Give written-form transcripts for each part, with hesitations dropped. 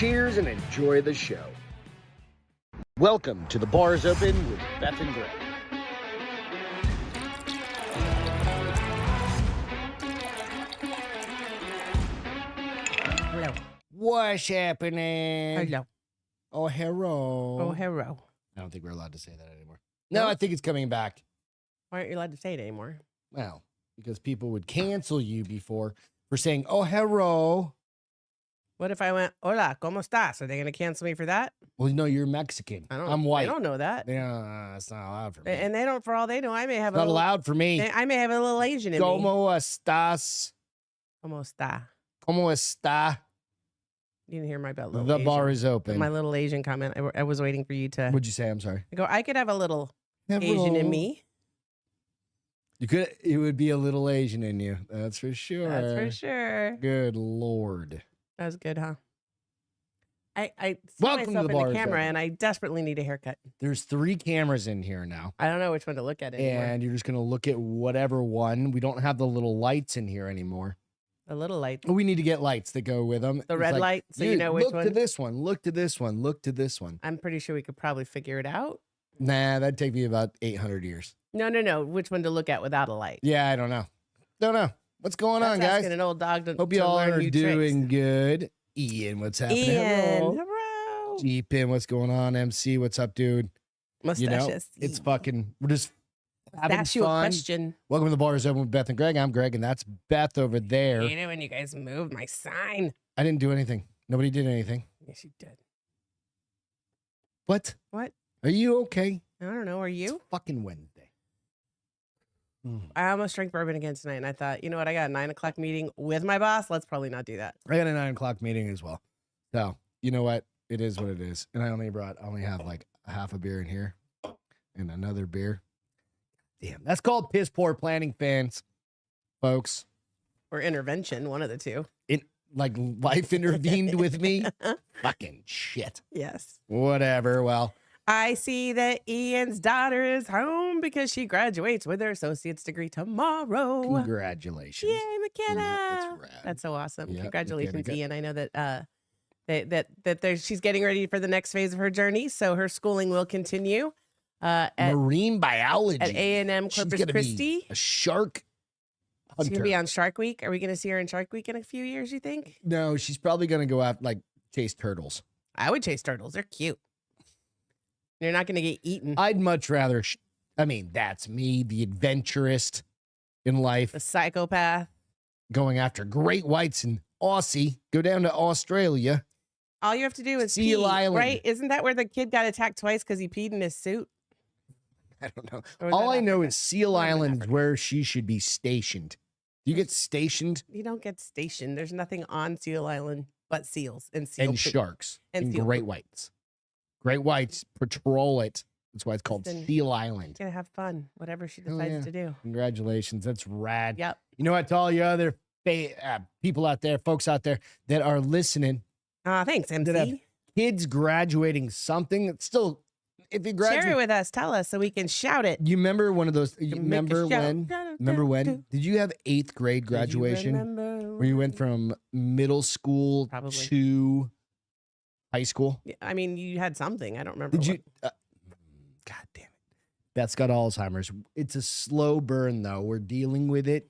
Cheers and enjoy the show. Welcome to The Bar is Open with Beth and Greg. Hello. What's happening? Hello. Oh, hello. Oh, hello. I don't think we're allowed to say that anymore. No, I think it's coming back. Why aren't you allowed to say it anymore? Well, because people would cancel you before for saying, oh, hello. What if I went, hola, ¿cómo estás? Are they going to cancel me for that? Well, no, you're Mexican. I'm white. I don't know that. Yeah, it's not allowed for me. And they don't, for all they know, I may have It's not allowed for me. I may have a little Asian in me. ¿Cómo estás? ¿Cómo está? ¿Cómo está? You didn't hear my little The Asian. bar is open. My little Asian comment. I was waiting for you to. What'd you say? I'm sorry. I go, I could have a little Asian in me. You could. It would be a little Asian in you. That's for sure. That's for sure. Good Lord. That was good, huh? I see Welcome to myself the in bar the is camera, open. and I desperately need a haircut. There's 3 cameras in here now. I don't know which one to look at anymore. And you're just going to look at whatever one. We don't have the little lights in here anymore. The little light. We need to get lights that go with them. The red light, so you dude, know which look one. to this one. Look to this one. Look to this one. I'm pretty sure we could probably figure it out. Nah, that'd take me about 800 years. No. Which one to look at without a light? Yeah, I don't know. Don't know. What's going on, That's guys? asking an old dog to, Hope to you all learn are new doing tricks. good. Ian, what's happening? Ian, Hello. hello. Jeepin, what's going on? MC, what's up, dude? You know, Mustaches. it's fucking, we're just having Ask you a fun. question. Welcome to The Bar is Open with Beth and Greg. I'm Greg, and that's Beth over there. I hate it when you guys move my sign. I didn't do anything. Nobody did anything. Yes, you did. What? What? Are you okay? I don't know. Are you? It's fucking Wednesday. I almost drank bourbon again tonight, and I thought, you know what? I got a 9 o'clock meeting with my boss. Let's probably not do that. I got a 9 o'clock meeting as well. So, you know what? It is what it is. And I only have like a half a beer in here and another beer. Damn, that's called piss poor planning, fans, folks. Or intervention, one of the two. Like life intervened with me. Fucking shit. Yes. Whatever. Well, I see that Ian's daughter is home because she graduates with her associate's degree tomorrow. congratulations. Yay, McKenna! That's rad. That's so awesome. Yep, Congratulations, McKenna. Ian. I know that she's getting ready for the next phase of her journey, so her schooling will continue at Marine biology. A&M She's Corpus gonna be Christi. a shark She's hunter. gonna be on Shark Week. Are we gonna see her in Shark Week in a few years? You think? No, she's probably gonna go out like chase turtles. I would chase turtles. They're cute. You're not gonna get eaten. I'd much rather. I mean, that's me, the adventurist in life, The psychopath. going after great whites in Aussie. Go down to Australia. All you have to do is Seal pee, Island. right? Isn't that where the kid got attacked twice because he peed in his suit? I don't know. Or was All that I know Africa? is Seal Might have been Island is Africa. where she should be stationed. Do you get stationed? You don't get stationed. There's nothing on Seal Island but seals and seal And poop. sharks And and seal great poop. whites. Great whites patrol it. That's why it's called Listen. Seal Island. Gonna have fun, whatever she Oh, decides yeah. to do. Congratulations. That's rad. Yep. You know what? To all you other people out there, folks out there that are listening, Thanks, Did I- MC. kids graduating something, it's still, if you Share graduate, it with us. Tell us so we can shout it. you remember one of those, you Make a remember shout. when, did you have 8th grade graduation where you went from middle school Probably. to high school? I mean, you had something. I don't remember. Did what. you? God damn it. Beth's got Alzheimer's. It's a slow burn, though. We're dealing with it.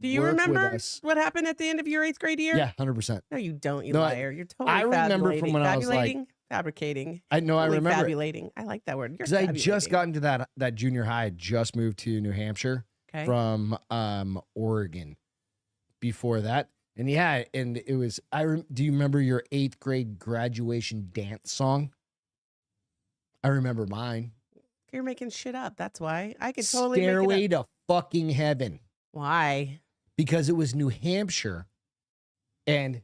Do you Work with remember us. what happened at the end of your 8th grade year? Yeah, 100%. No, you don't, you No, liar. You're totally I remember from fabulating. when I was, like- Fabulating? Fabricating. I know, I Totally remember it. Fabulating. I like that word. You're Because I just fabulating. got into that junior high. I just moved to New Hampshire Okay. from Oregon before that. And yeah, and it was, do you remember your 8th grade graduation dance song? I remember mine. You're making shit up. That's why. I could totally make Stairway it up. to fucking heaven. Why? Because it was New Hampshire and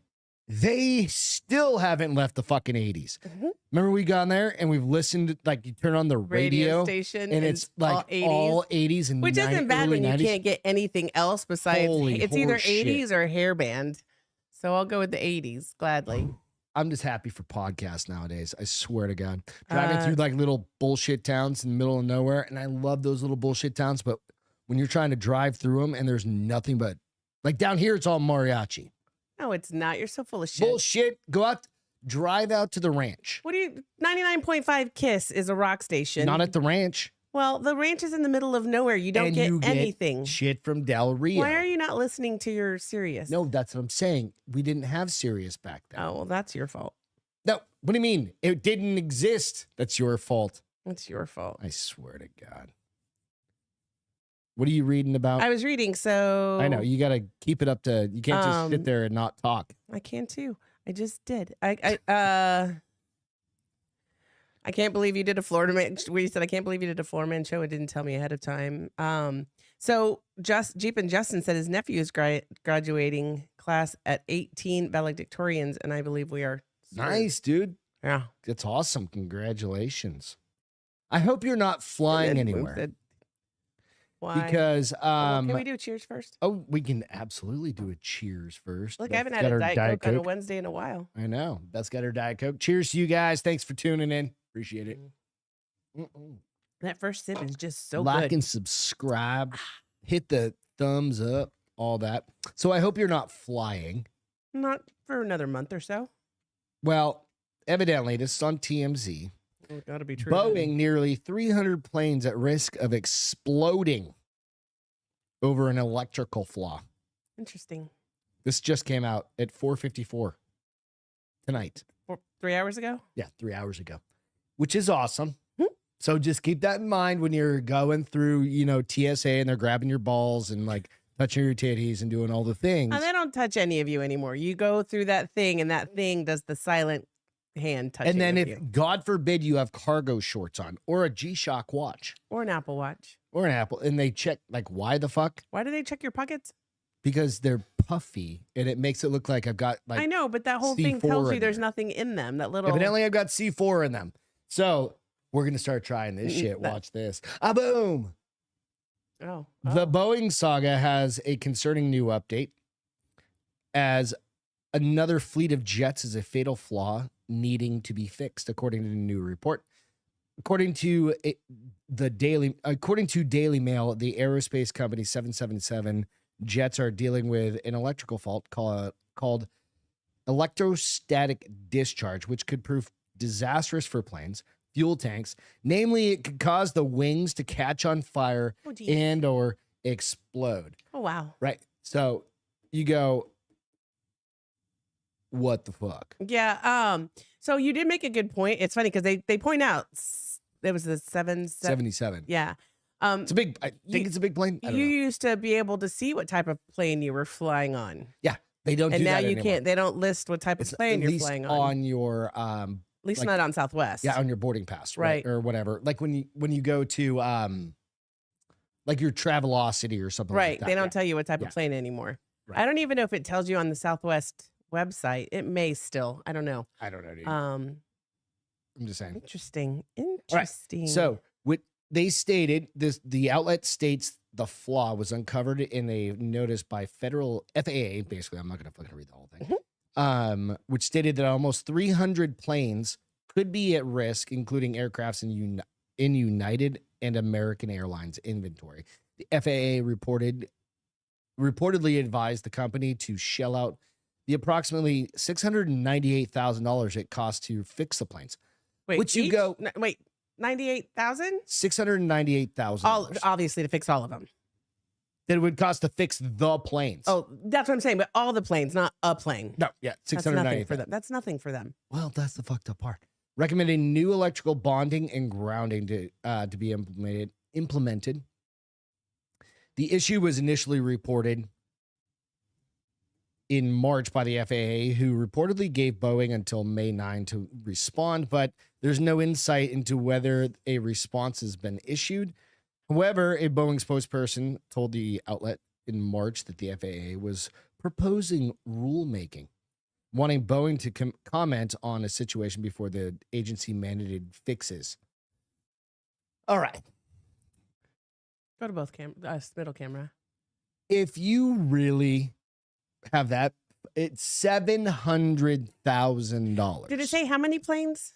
they still haven't left the fucking 80s. Mhm. Remember we got in there and we've listened, like you turn on the radio, station and it's like all 80s and which isn't bad early when you 90s. can't get anything else besides Holy it's either horseshit. 80s or hair band. So I'll go with the 80s gladly. I'm just happy for podcasts nowadays. I swear to God. Driving Uh, through like little bullshit towns in the middle of nowhere. And I love those little bullshit towns. But when you're trying to drive through them and there's nothing but, like down here, it's all mariachi. No, it's not. You're so full of shit. Bullshit. Go out, drive out to the ranch. What do you? 99.5 Kiss is a rock station. Not at the ranch. Well, the ranch is in the middle of nowhere. You don't And get you get anything. shit from Del Rio. Why are you not listening to your Sirius? No, that's what I'm saying. We didn't have Sirius back then. Oh, well, that's your fault. No, what do you mean? It didn't exist. That's your fault. It's your fault. I swear to God. What are you reading about? I was reading, so I know you got to keep it up to. You can't just sit there and not talk. I can too. I just did. I can't believe you did a Florida man. Where you said I can't believe you did a Florida man show and didn't tell me ahead of time. So Jeep and Justin said his nephew is graduating class at 18 valedictorians, and I believe we are. Nice, dude. Yeah, That's awesome. Congratulations. I hope you're not flying anywhere. Why? Because can we do cheers first? oh, we can absolutely do a cheers first. Look, Beth's I haven't had got a her Diet Coke on a Coke. Wednesday in a while. I know. Beth's got her Diet Coke. Cheers to you guys. Thanks for tuning in. Appreciate it. That first sip is just so Like good. and subscribe. Hit the thumbs up. All that. So I hope you're not flying. Not for another month or so. Well, evidently, this is on TMZ. Well, it gotta be true. Boeing nearly 300 planes at risk of exploding over an electrical flaw. Interesting. This just came out at 4:54 tonight. 3 hours ago? Yeah, 3 hours ago, which is awesome. Hmm. So just keep that in mind when you're going through, TSA and they're grabbing your balls and like touching your titties and doing all the things. Oh, they don't touch any of you anymore. You go through that thing, and that thing does the silent hand touching. And then of if, you. God forbid, you have cargo shorts on or a G-Shock watch Or an Apple Watch. or an Apple, and they check, like, why the fuck? Why do they check your pockets? Because they're puffy and it makes it look like I've got, like, I know, but that whole thing C4 tells you in there's there. nothing in them. That little. Evidently, I've got C4 in them. So we're going to start trying this shit. Watch this. Boom. Oh. The Boeing saga has a concerning new update as another fleet of jets is a fatal flaw needing to be fixed, according to the new report. According to Daily Mail, the aerospace company 777 jets are dealing with an electrical fault called electrostatic discharge, which could prove disastrous for planes, fuel tanks. Namely, it could cause the wings to catch on fire Oh, geez. and or explode. Oh, wow. Right. So you go, what the fuck? Yeah. So you did make a good point. It's funny because they point out there was the 77. Yeah. It's a big, I think it's a big plane. I don't You know. used to be able to see what type of plane you were flying on. Yeah. They don't And do now that you anymore. can't. They don't list what type of It's plane at you're least flying on your At least like- not on Southwest. on your boarding pass, right? Right. Or whatever. Like when you go to like your Travelocity or something Right. like that. They don't Yeah. tell you what type Yeah. of plane anymore. Right. I don't even know if it tells you on the Southwest website. It may still. I don't know. I don't know, dude. Um, I'm just saying. interesting. right. Interesting. So what they stated, the outlet states the flaw was uncovered in a notice by federal FAA. Basically, I'm not going to fucking read the whole thing. Which stated that almost 300 planes could be at risk, including aircrafts in United and American Airlines inventory. The FAA reportedly advised the company to shell out the approximately $698,000 it cost to fix the planes. wait, which you each? go- Wait, 98,000? $698,000. All obviously to fix all of them. That it would cost to fix the planes. Oh, that's what I'm saying. But all the planes, not a plane. no, yeah, That's nothing 698 for them. That's nothing for them. Well, that's the fucked up part. Recommending new electrical bonding and grounding to be implemented. The issue was initially reported in March by the FAA, who reportedly gave Boeing until May 9 to respond, but there's no insight into whether a response has been issued. However, a Boeing spokesperson told the outlet in March that the FAA was proposing rulemaking, wanting Boeing to comment on a situation before the agency mandated fixes. All right. Go to both middle camera. If you really have that, it's $700,000. Did it say how many planes?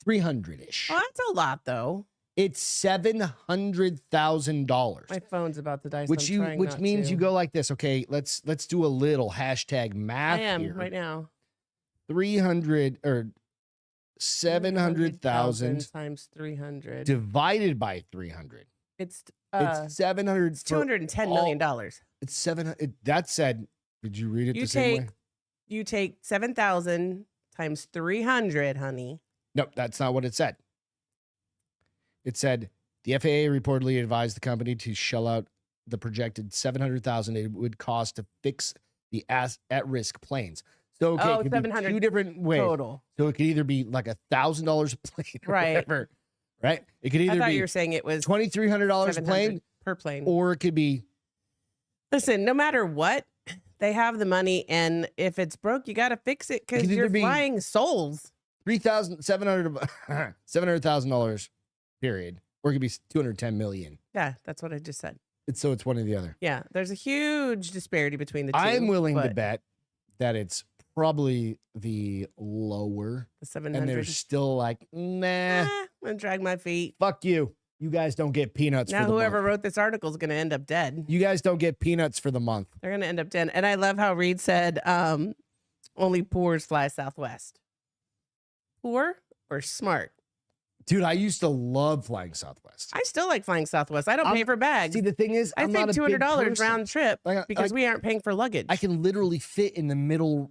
300-ish? Oh, that's a lot, though. It's $700,000. My phone's about to die. So Which means you go like this. Okay, let's do a little hashtag math I am here. right now. 300 or 700,000 times 300. divided by 300. It's It's 700. it's $210 million. It's 700. That said, did you read it You the same way? You take 7,000 times 300, honey. Nope, that's not what it said. It said the FAA reportedly advised the company to shell out the projected 700,000 it would cost to fix the at-risk planes. So okay, it could be 700 two different ways. total. So it could either be like $1,000 a plane, or Right. whatever, right? It could I either thought be you were saying it was $2,300 a plane, per plane. or it could be Listen, no matter what, they have the money, and if it's broke, you got to fix it because could either you're be- flying souls. $700,000 period, or it could be 210 million. Yeah, that's what I just said. So it's one or the other. Yeah, there's a huge disparity between the two. I'm willing to but bet that it's probably the lower, the 700. and they're still like, nah, I'm gonna drag my feet. fuck you. You guys don't get peanuts Now, for the whoever month. wrote this article is gonna end up dead. You guys don't get peanuts for the month. They're gonna end up dead. And I love how Reed said, only poors fly Southwest. Poor or smart? Dude, I used to love flying Southwest. I still like flying Southwest. I don't pay for bags. See, the thing is, I I'm think not a big $200 person. round trip Like, because we aren't paying for luggage. I can literally fit in the middle.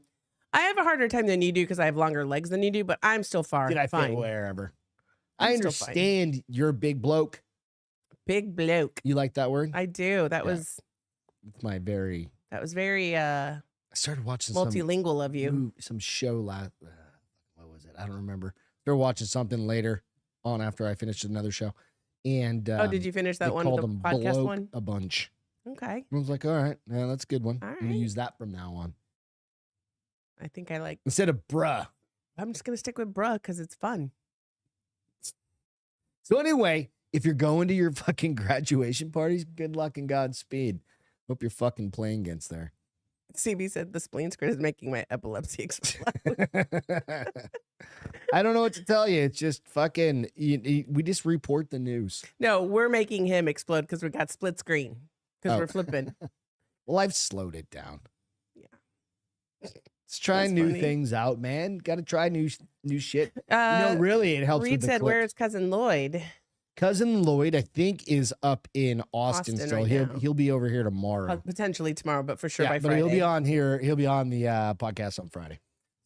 I have a harder time than you do because I have longer legs than you do, but I'm still far. Did I fit fine. wherever? I'm I still fine. understand you're a big bloke. Big bloke. You like that word? I do. That Yeah. was It's my very. very I started watching multilingual of you. some show last. What was it? I don't remember. Started watching something later on after I finished another show, and Oh, did you finish they that one, called the them podcast bloke one? a bunch. Okay. I was like, all right, yeah, that's a good one. All I'm gonna right. use that from now on I think I like. instead of bruh. I'm just gonna stick with bruh because it's fun. So anyway, if you're going to your fucking graduation parties, good luck and Godspeed. Hope your fucking plane gets there. CB said the spleen squirt is making my epilepsy explode. I don't know what to tell you. It's just fucking. We just report the news. No, we're making him explode because we got split screen because Oh. we're flipping. Well, I've slowed it down. Yeah. Let's try That's new funny. things out, man. Got to try new shit. Uh, Really, it helps Reed with the said, clicks. "Where's cousin Lloyd?" Cousin Lloyd, I think, is up in Austin, Austin still. right now. He'll be over here tomorrow. Potentially tomorrow, but for sure Yeah, by but Friday. he'll be on here. He'll be on the podcast on Friday.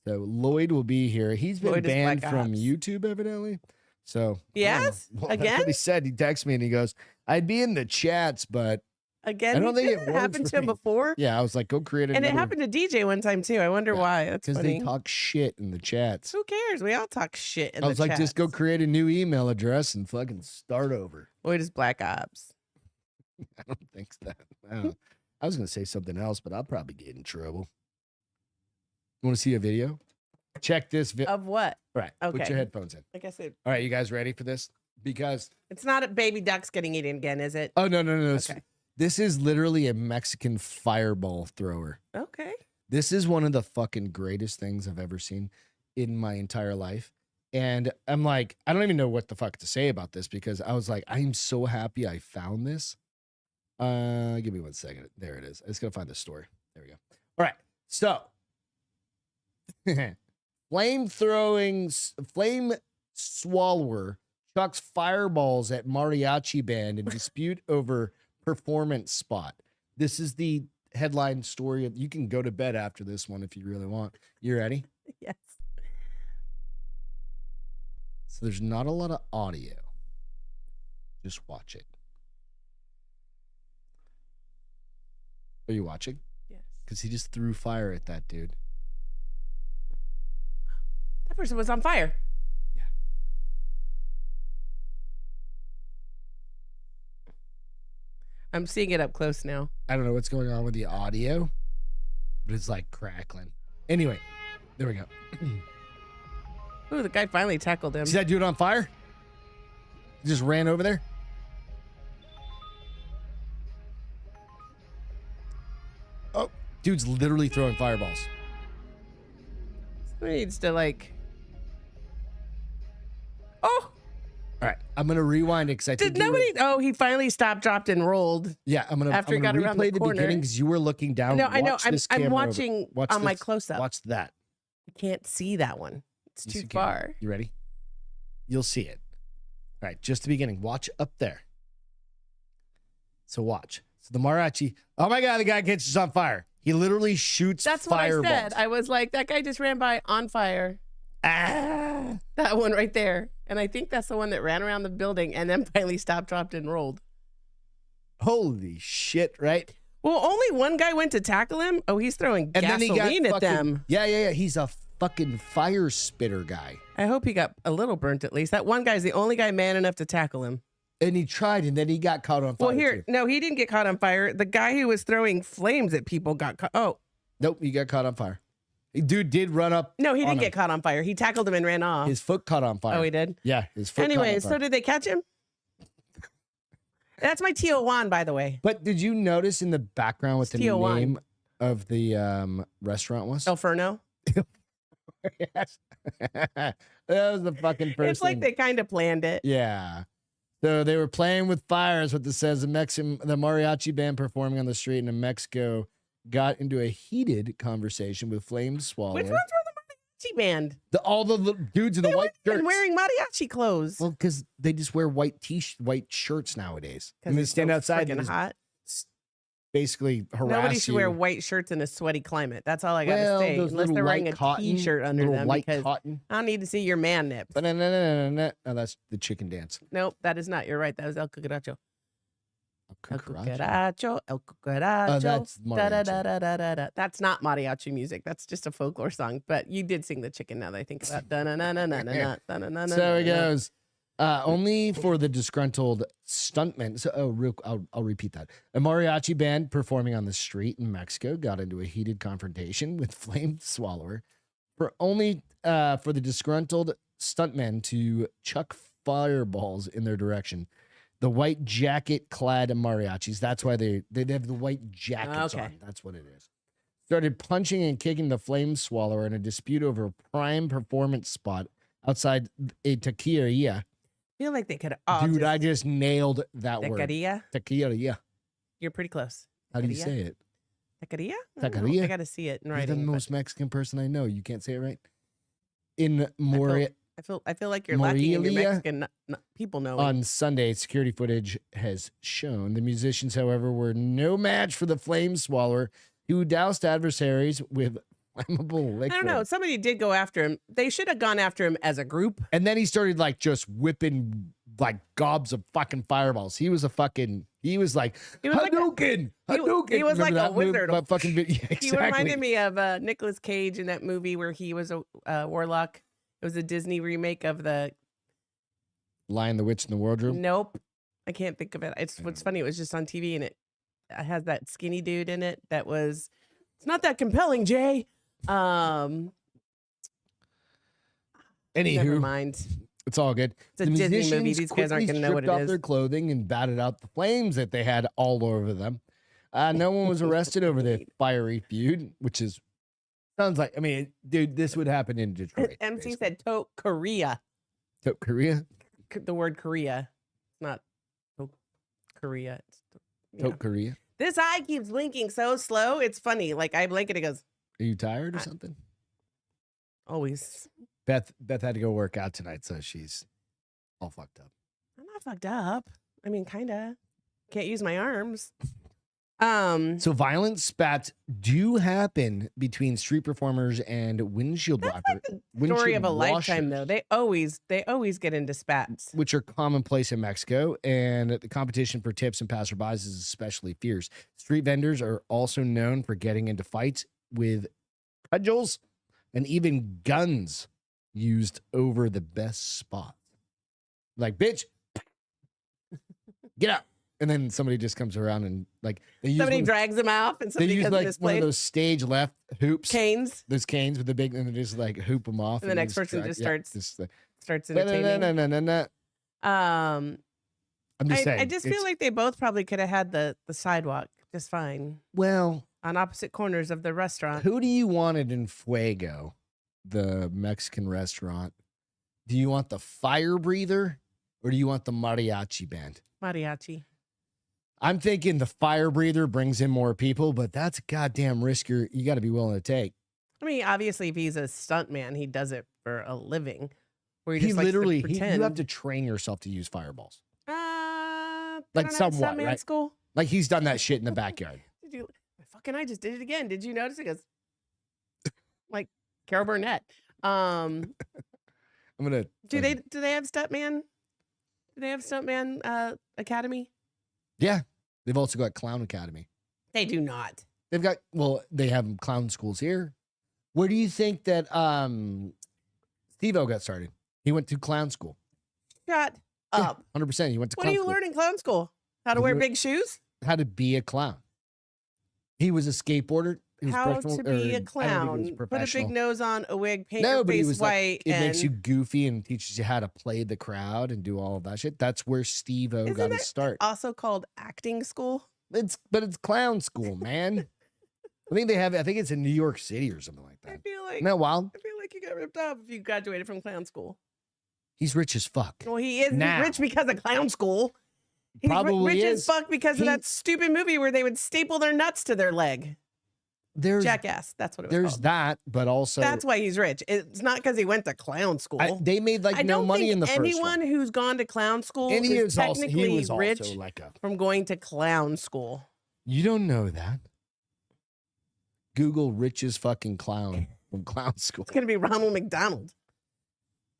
So Lloyd will be here. He's been Lloyd is banned Black from Ops. YouTube, evidently. So I don't know. Yes? Well, that's Again? what he said. He texted me and he goes, "I'd be in the chats, but Again, I don't think it didn't works happened for to him me." before. yeah." I was like, "Go create And another." it happened to DJ one time too. I wonder Yeah, why. That's because funny. they talk shit in the chats. Who cares? We all talk shit in I was the like, just go chats. create a new email address and fucking start over. Lloyd is Black Ops. I don't think that. I was gonna say something else, but I'll probably get in trouble. You want to see a video? Check this video. Of what? Right. Put okay. your headphones in. I guess All right, you guys ready for this? Because it's not a baby ducks getting eaten again, is it? no. Okay. This is literally a Mexican fireball thrower. Okay. This is one of the fucking greatest things I've ever seen in my entire life. And I'm like, I don't even know what the fuck to say about this because I was like, I'm so happy I found this. Give me 1 second. There it is. I just gotta find the story. There we go. All right. So flame swallower chucks fireballs at mariachi band in dispute over performance spot. This is the headline story. You can go to bed after this one if you really want. You ready? Yes. So there's not a lot of audio. Just watch it. Are you watching? Yes. Because he just threw fire at that dude. That person was on fire. Yeah. I'm seeing it up close now. I don't know what's going on with the audio, but it's like crackling. Anyway, there we go. Ooh, the guy finally tackled him. See that dude on fire? He just ran over there. Oh, dude's literally throwing fireballs. Somebody needs to like. Oh, All right, I'm gonna rewind it because I think did nobody? Oh, he finally stopped, dropped, and rolled. Yeah, I'm gonna After he got around the replay the corner. beginning because you were looking down. No, I know. Watch I'm this camera over. watching Watch on my this. close up. Watch that. I can't see that one. It's Yes, too you can. far. You ready? You'll see it. All right, just the beginning. Watch up there. So watch. So the mariachi. Oh my God, the guy catches on fire. He literally shoots That's what fireballs. I said. I was like, that guy just ran by on fire. Ah. That one right there. And I think that's the one that ran around the building and then finally stopped, dropped, and rolled. Holy shit, right? Well, only one guy went to tackle him. Oh, he's throwing And then he gasoline got at them. Yeah. He's a fucking fire spitter guy. I hope he got a little burnt at least. That one guy's the only guy man enough to tackle him. And he tried, and then he got caught on fire. Well, here, too. no, he didn't get caught on fire. The guy who was throwing flames at people got caught. Oh, Nope, he got caught on fire. The dude did run up. no, he on didn't him. get caught on fire. He tackled him and ran off. His foot caught on fire. Oh, he did? Yeah, his foot caught on Anyways, fire. so did they catch him? That's my Tio Juan, by the way. But did you notice in the background what the Tio Juan. name of the restaurant was? El Ferno. Yes. That was the fucking first It's like thing. they kind of planned it. Yeah. So they were playing with fire, is what this says. The mariachi band performing on the street in Mexico got into a heated conversation with Flame Swallower. Which ones were the mariachi band? All the little dudes in the white They're shirts. wearing mariachi clothes. Well, because they just wear white shirts nowadays. And they it's stand so outside and freaking just hot. basically harass Nobody should you. wear white shirts in a sweaty climate. That's all I gotta Well, say. those Unless little they're wearing white a cotton, t-shirt under little them, white because cotton. I don't need to see your man nips. No, that's the chicken dance. Nope, that is not. You're right. That was El Cucaracho. El Cucaracho. Cucaracho. El Cucaracho. Oh, that's Da, da, mariachi. da, da, da, da, da. That's not mariachi music. That's just a folklore song. But you did sing the chicken now that I think about it. So it goes. Only for the disgruntled stuntmen. So, I'll repeat that. A mariachi band performing on the street in Mexico got into a heated confrontation with Flame Swallower for the disgruntled stuntmen to chuck fireballs in their direction. The white jacket clad mariachis. That's why they have the white jackets Okay. on. That's what it is. Started punching and kicking the Flame Swallower in a dispute over a prime performance spot outside a taqueria. I feel like they could have. Dude, I just nailed that word. Taqueria? Taqueria. You're pretty close. How do you Taqueria? say it? Taqueria? I don't know. Taqueria? I got to see it in You're the writing. but most Mexican person I know. You can't say it right. In Morelia, I feel like you're lacking in your Morelia? Mexican people know. on Sunday, security footage has shown the musicians, however, were no match for the Flame Swallower, who doused adversaries with flammable liquid. I don't know. Somebody did go after him. They should have gone after him as a group. And then he started like just whipping like gobs of fucking fireballs. He was like He was like Hadouken, Hadouken. he was like Remember a that move? wizard. But fucking yeah, exactly. He reminded me of Nicolas Cage in that movie where he was a warlock. It was a Disney remake of the. Lion, the Witch, and the Wardrobe. Nope, I can't think of it. It's what's funny. It was just on TV and it has that skinny dude in it. That was. It's not that compelling, Jay. Never Anywho, mind. it's all good. It's a Disney movie. These guys aren't going to know what it off is. their clothing and batted out the flames that they had all over them. No one was arrested over the fiery feud, which sounds like. I mean, dude, this would happen in Detroit. MC basically. said "to Korea." So, Korea. The word Korea. It's not to Korea. It's Korea. This eye keeps blinking so slow. It's funny. Like I blink and it goes Are you tired or something? always. Beth had to go work out tonight, so she's all fucked up. I'm not fucked up. I mean, kinda. Can't use my arms. So violent spats do happen between street performers and windshield Story of a lifetime, washers, though. They always get into spats. which are commonplace in Mexico, and the competition for tips and passerbys is especially fierce. Street vendors are also known for getting into fights with cudgels and even guns used over the best spots. Like, bitch, get up. And then somebody just comes around and like they use Somebody one- drags them off, and they somebody use does like a one display. of those stage left hoops. Canes. Those canes with the big, and they just like hoop them off. And the next just person drag- just yeah, starts just, Starts entertaining. no. I'm just saying. I just feel like they both probably could have had the sidewalk just fine well, on opposite corners of the restaurant. who do you want it in Fuego, the Mexican restaurant? Do you want the fire breather or do you want the mariachi band? Mariachi. I'm thinking the fire breather brings in more people, but that's a goddamn risk you got to be willing to take. I mean, obviously, if he's a stuntman, he does it for a living. Where He just likes to literally, pretend. you have to train yourself to use fireballs. Like somewhat, right? School. Like he's done that shit in the backyard. I just did it again. Did you notice? It goes like Carol Burnett. I'm gonna. Do they have Stuntman? Do they have Stuntman Academy? Yeah, they've also got Clown Academy. They do not. They have clown schools here. Where do you think that Steve-O got started? He went to clown school. Shut up. 100%. He went to What clown do you school. learn in clown school? How to wear big shoes? How to be a clown. He was a skateboarder. How to be a clown. Put a big nose on, a wig, paint your face white. It makes you goofy and teaches you how to play the crowd and do all of that shit. That's where Steve-O got his start. Also called acting school? But it's clown school, man. I think it's in New York City or something like that. I feel like Isn't that wild? I feel like you got ripped off if you graduated from clown school. He's rich as fuck. Well, he is rich because of clown school. He's Probably rich is. as fuck because of that stupid movie where they would staple their nuts to their leg. Jackass. That's what it was There's called. that, but also that's why he's rich. It's not because he went to clown school. They made no money in the first one. Anyone who's gone to clown school is technically rich from going to clown school. You don't know that. Google richest fucking clown from clown school. It's gonna be Ronald McDonald.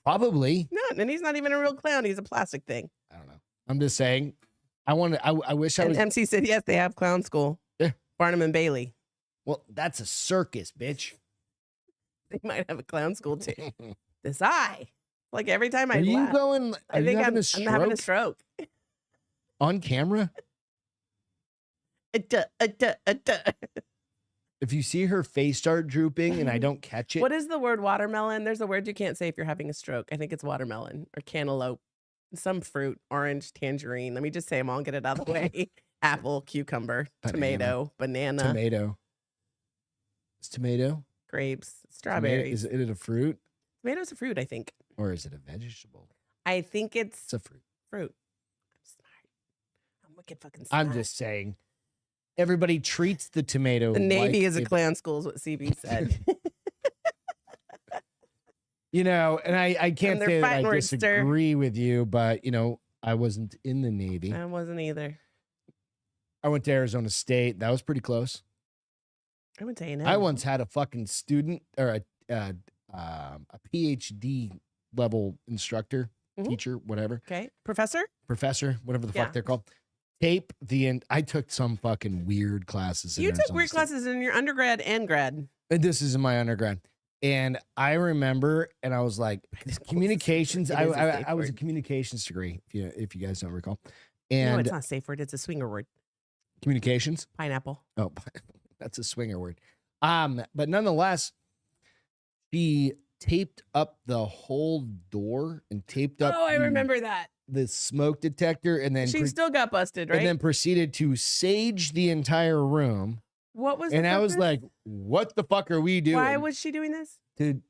Probably. No, and he's not even a real clown. He's a plastic thing. I don't know. I'm just saying. I wish I was. MC said yes, they have clown school. Yeah. Barnum and Bailey. Well, that's a circus, bitch. They might have a clown school too. This eye. Like every time I Are you laugh, going? I think I'm having a stroke. On camera? If you see her face start drooping and I don't catch it. What is the word watermelon? There's a word you can't say if you're having a stroke. I think it's watermelon or cantaloupe. Some fruit, orange, tangerine. Let me just say them all and get it out of the way. Apple, cucumber, tomato, banana. Tomato. It's tomato? Grapes, strawberries. Is it a fruit? Tomato's a fruit, I think. Or is it a vegetable? I think It's a fruit. Fruit. I'm smart. I'm wicked fucking smart. I'm just saying. Everybody treats the tomato. The Navy like is a clown school is what CB said. And I can't say that I disagree with you, but, I wasn't in the Navy. I wasn't either. I went to Arizona State. That was pretty close. I went to A&M. I once had a fucking student or a PhD level instructor, teacher, whatever. Okay. Professor, whatever the fuck they're called. Tape the end. I took some fucking weird classes. You took weird classes in your undergrad and grad. And this is in my undergrad. And I remember, and I was like, communications. I was a communications degree, if you guys don't recall. And no, it's not a safe word. It's a swinger word. Communications? Pineapple. Oh, that's a swinger word. But nonetheless, she taped up the whole door and taped up. Oh, I remember that. The smoke detector, and then she still got busted, right? And then proceeded to sage the entire room. What was? And I was like, "What the fuck are we doing?" Why was she doing this? To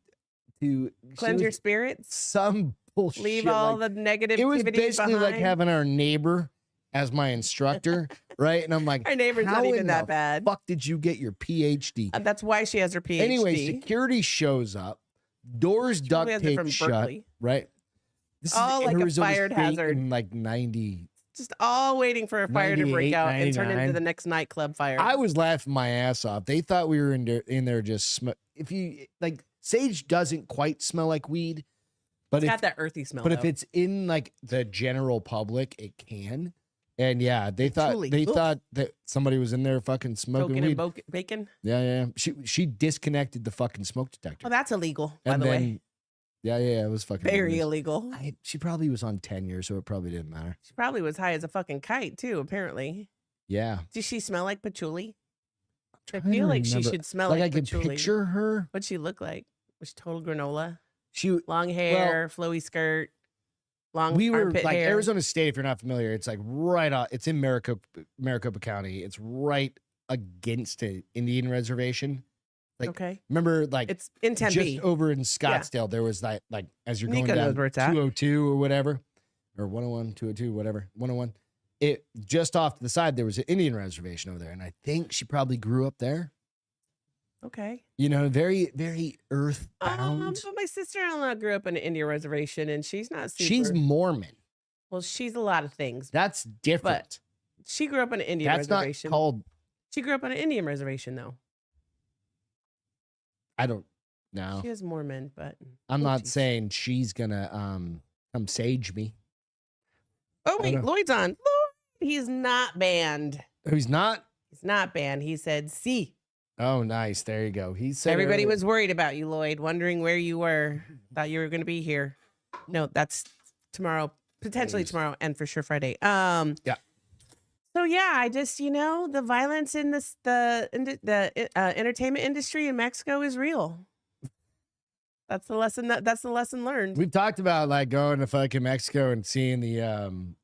cleanse your spirits. Some bullshit. Leave all the negativity. It was basically like having our neighbor as my instructor, right? And I'm like, our neighbor's not even that bad. Fuck, did you get your PhD? That's why she has her PhD. Anyway, security shows up, doors duct tape shut, right? This all like a fire hazard in like 90. Just all waiting for a fire to break out 99. And turn into the next nightclub fire. I was laughing my ass off. They thought we were in there just sage doesn't quite smell like weed, but it's got that earthy smell. But if it's in like the general public, it can. And yeah, they thought that somebody was in there fucking smoking weed. And bacon. Yeah. She disconnected the fucking smoke detector. Oh, that's illegal, by the way. Yeah, it was fucking very illegal. She probably was on tenure, so it probably didn't matter. She probably was high as a fucking kite too, apparently. Yeah. Does she smell like patchouli? I feel like she should smell like patchouli. I can picture her. What'd she look like? Was she total granola? She long hair, flowy skirt, long armpit like hair. Arizona State, if you're not familiar, it's like right off. It's in Maricopa County. It's right against an Indian reservation. Like, okay. Remember, like it's in Tempe. Just over in Scottsdale, there was that, like, as you're going down 202 or whatever, or 101, 202, whatever, 101. It just off to the side, there was an Indian reservation over there, and I think she probably grew up there. Okay. You know, very, very earthbound. But my sister-in-law grew up on an Indian reservation, and she's not super. She's Mormon. Well, she's a lot of things. That's different. She grew up on an Indian That's reservation. not called. She grew up on an Indian reservation, though. I don't know. She is Mormon, but I'm not saying she's gonna come sage me. Oh wait, Lloyd's on. Lloyd, he's not banned. Who's not? He's not banned. He said, "See." Oh, nice. There you go. He said Everybody was worried about you, Lloyd, wondering where you were. Thought you were going to be here. No, that's tomorrow, potentially tomorrow, and for sure Friday. Yeah. So yeah, I just the violence in the entertainment industry in Mexico is real. That's the lesson. That's the lesson learned. We've talked about like going to fucking Mexico and seeing the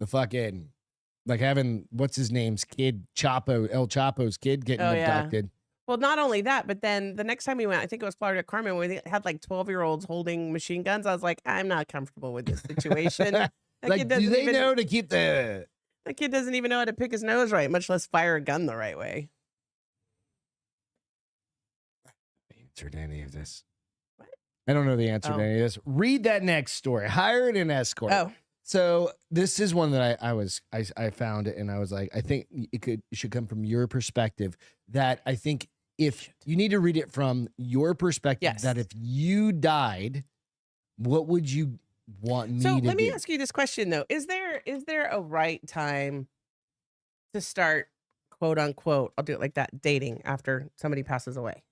fucking like having what's his name's kid El Chapo's kid getting abducted. Yeah. Well, not only that, but then the next time we went, I think it was Playa del Carmen, where they had like 12-year-olds holding machine guns. I was like, I'm not comfortable with this situation. Like, do they know to keep the? That kid doesn't even know how to pick his nose right, much less fire a gun the right way. Answer to any of this. What? I don't know the answer to any of this. Read that next story. Hired an escort. Oh. So this is one that I found it and I was like, I think it should come from your perspective. That I think if you need to read it from your perspective, that if you died, what would you want me to do? So let me ask you this question though: Is there a right time to start, quote unquote, I'll do it like that, dating after somebody passes away?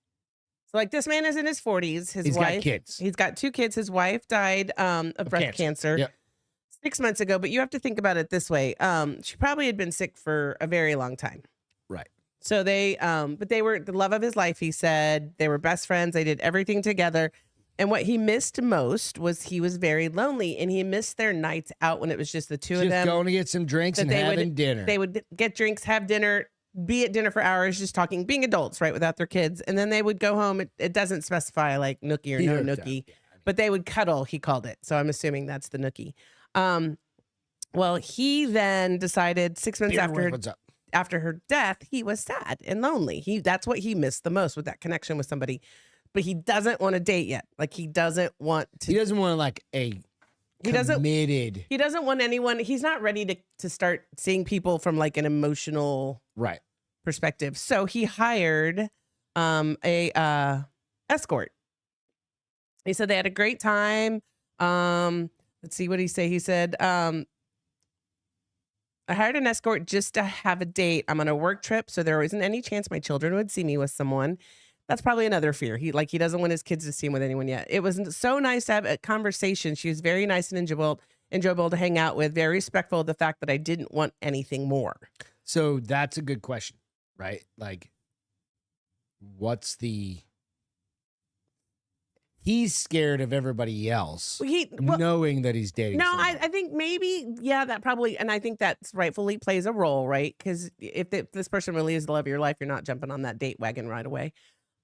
So like this man is in his 40s. He's got kids. He's got 2 kids. His wife died of breast cancer. Yep. 6 months ago, but you have to think about it this way. She probably had been sick for a very long time. Right. So but they were the love of his life, he said. They were best friends. They did everything together. And what he missed most was he was very lonely, and he missed their nights out when it was just the two of them. Just going to get some drinks and having dinner. They would get drinks, have dinner, be at dinner for hours, just talking, being adults, right, without their kids. And then they would go home. It doesn't specify like nookie or no nookie, but they would cuddle, he called it. So I'm assuming that's the nookie. Well, he then decided 6 months after her death, he was sad and lonely. That's what he missed the most, with that connection with somebody. But he doesn't want to date yet. Like he doesn't want to. He doesn't want like committed. He doesn't want anyone. He's not ready to start seeing people from like an emotional perspective. So he hired a escort. He said they had a great time. Let's see what he said. He said, I hired an escort just to have a date. I'm on a work trip, so there isn't any chance my children would see me with someone. That's probably another fear. He doesn't want his kids to see him with anyone yet. It was so nice to have a conversation. She was very nice and enjoyable to hang out with, very respectful of the fact that I didn't want anything more. So that's a good question, right? Like, what's the... He's scared of everybody else, knowing that he's dating. No, I think maybe, that probably, and I think that's rightfully plays a role, right? Because if this person really is the love of your life, you're not jumping on that date wagon right away.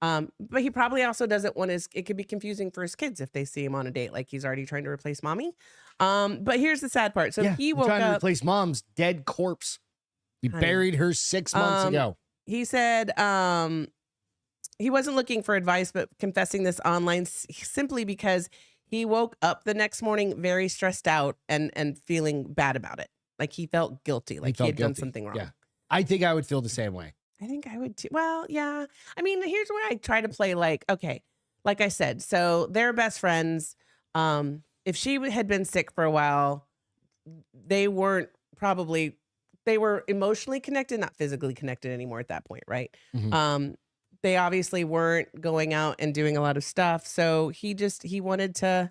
But he probably also doesn't want it could be confusing for his kids if they see him on a date, like he's already trying to replace mommy. But here's the sad part. So he woke trying to up. Replace mom's dead corpse. He buried her 6 months ago. He said, he wasn't looking for advice, but confessing this online simply because he woke up the next morning very stressed out and feeling bad about it. Like he felt guilty, like he had done something wrong. Yeah. I think I would feel the same way. I think I would too. Well, yeah. I mean, here's where I try to play like, okay, like I said, so they're best friends. If she had been sick for a while, they were emotionally connected, not physically connected anymore at that point, right? Mm-hmm. They obviously weren't going out and doing a lot of stuff. So he wanted to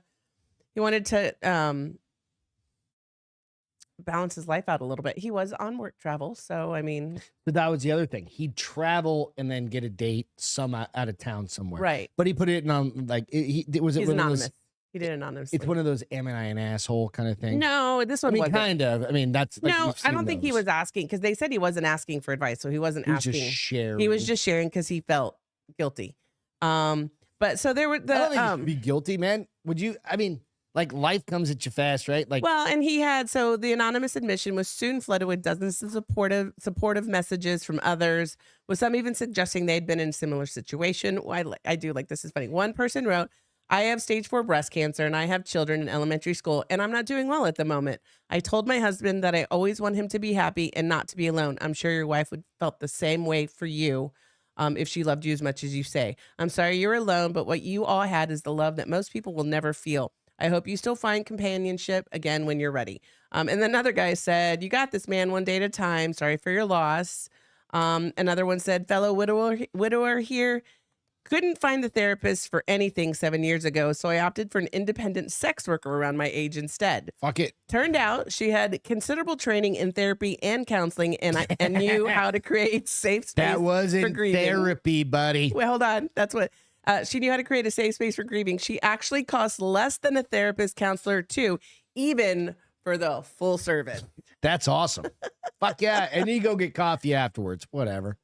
balance his life out a little bit. He was on work travel. So, I mean. But that was the other thing. He'd travel and then get a date out of town somewhere. Right. But he put it on like, He's anonymous. He did it anonymously. It's one of those, am I an asshole kind of thing? No, this one wasn't. Kind of. I mean, that's like, no, I don't think he was asking, because they said he wasn't asking for advice. So he wasn't asking. Just sharing. He was just sharing because he felt guilty. But so there were I don't think you should be guilty, man. Would you? I mean, Like life comes at you fast, right? Like, Well, and he had so the anonymous admission was soon flooded with dozens of supportive messages from others, with some even suggesting they'd been in a similar situation. I do like this is funny. One person wrote, "I have stage 4 breast cancer and I have children in elementary school and I'm not doing well at the moment. I told my husband that I always want him to be happy and not to be alone. I'm sure your wife would felt the same way for you." If she loved you as much as you say. "I'm sorry you're alone, but what you all had is the love that most people will never feel. I hope you still find companionship again when you're ready." And then another guy said, "You got this, man, one day at a time. Sorry for your loss." Another one said, "Fellow widower here. Couldn't find the therapist for anything 7 years ago, so I opted for an independent sex worker around my age instead. fuck it. Turned out she had considerable training in therapy and counseling and knew how to create safe space That for wasn't grieving." therapy, buddy. Well, hold on. That's what she knew how to create a safe space for grieving. She actually costs less than a therapist counselor too, even for the full service. That's awesome. Fuck yeah. And you go get coffee afterwards. Whatever.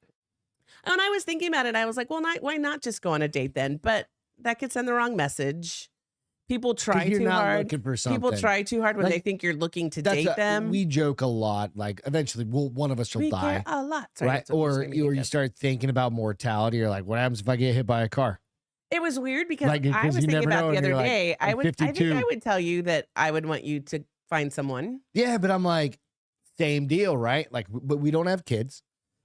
And I was thinking about it. I was like, well, why not just go on a date then? But that could send the wrong message. People 'Cause try you're too not hard. looking for something. People try too hard when Like, they think you're looking to That's date them. We joke a lot. Like eventually, one of us will We die, care a lot. Sorry, right? that's what I'm just Or gonna make you up. start thinking about mortality. You're like, what happens if I get hit by a car? It was weird because Like, I 'cause was you thinking never about know, the and other you're like, day. I I'm think I 52. would tell you that I would want you to find someone. Yeah, but I'm like, same deal, right? Like, but we don't have kids.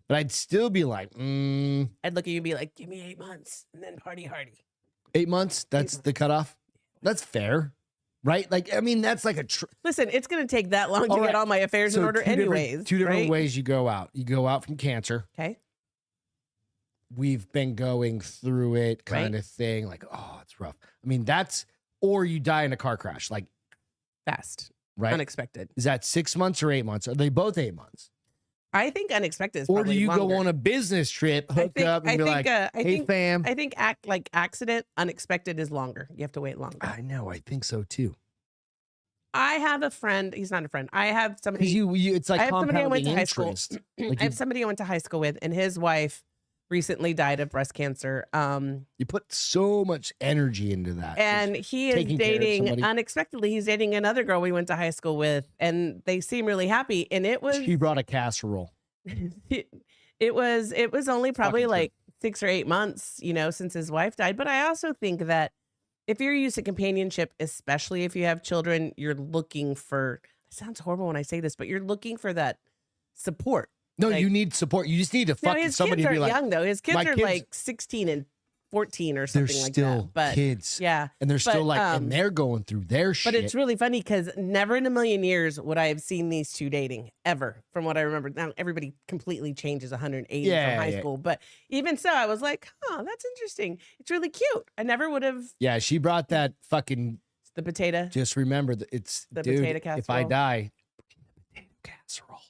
But I'd still be like, I'd look at you and be like, "Give me 8 months and then party hardy." 8 months. That's the cutoff. That's fair, right? Like, I mean, that's like a. Listen, it's going to take that long All to right. get all my affairs in order anyways. Two different right? ways you go out. You go out from cancer. Okay. We've been going through it kind Right. of thing. Like, oh, it's rough. I mean, or you die in a car crash. Like, Fast. right? Unexpected. Is that 6 months or 8 months? Are they both 8 months? I think unexpected is Or do probably you longer. go on a business trip, hook up, and be like, hey, fam? I think accident, unexpected is longer. You have to wait longer. I know. I think so too. I have a friend. He's not a friend. I have somebody. Because it's like I have somebody I went compounding to high school. interest. I Like have somebody I went to high school with, and his wife recently died of breast cancer. you put so much energy into that. And he is taking care of dating somebody. unexpectedly. He's dating another girl we went to high school with, and they seem really happy. And it was She brought a casserole. it was only probably Fucking true. like 6 or 8 months, since his wife died. But I also think that if you're used to companionship, especially if you have children, you're looking for. It sounds horrible when I say this, but you're looking for that support. No, Like- you need support. You just need to Now, fucking his somebody kids to be aren't like, young though. His kids my are kids- like 16 and 14 or they're something like still that. But kids. yeah, And they're still but, like, and they're going through their shit. but it's really funny because never in a million years would I have seen these two dating ever, from what I remember. Now everybody completely changes 180 Yeah, from high yeah. school, but even so, I was like, "Oh, that's interesting. It's really cute." I never would have Yeah, she brought that fucking. the potato. Just remember that it's The dude. potato If I casserole. die, bring the potato casserole.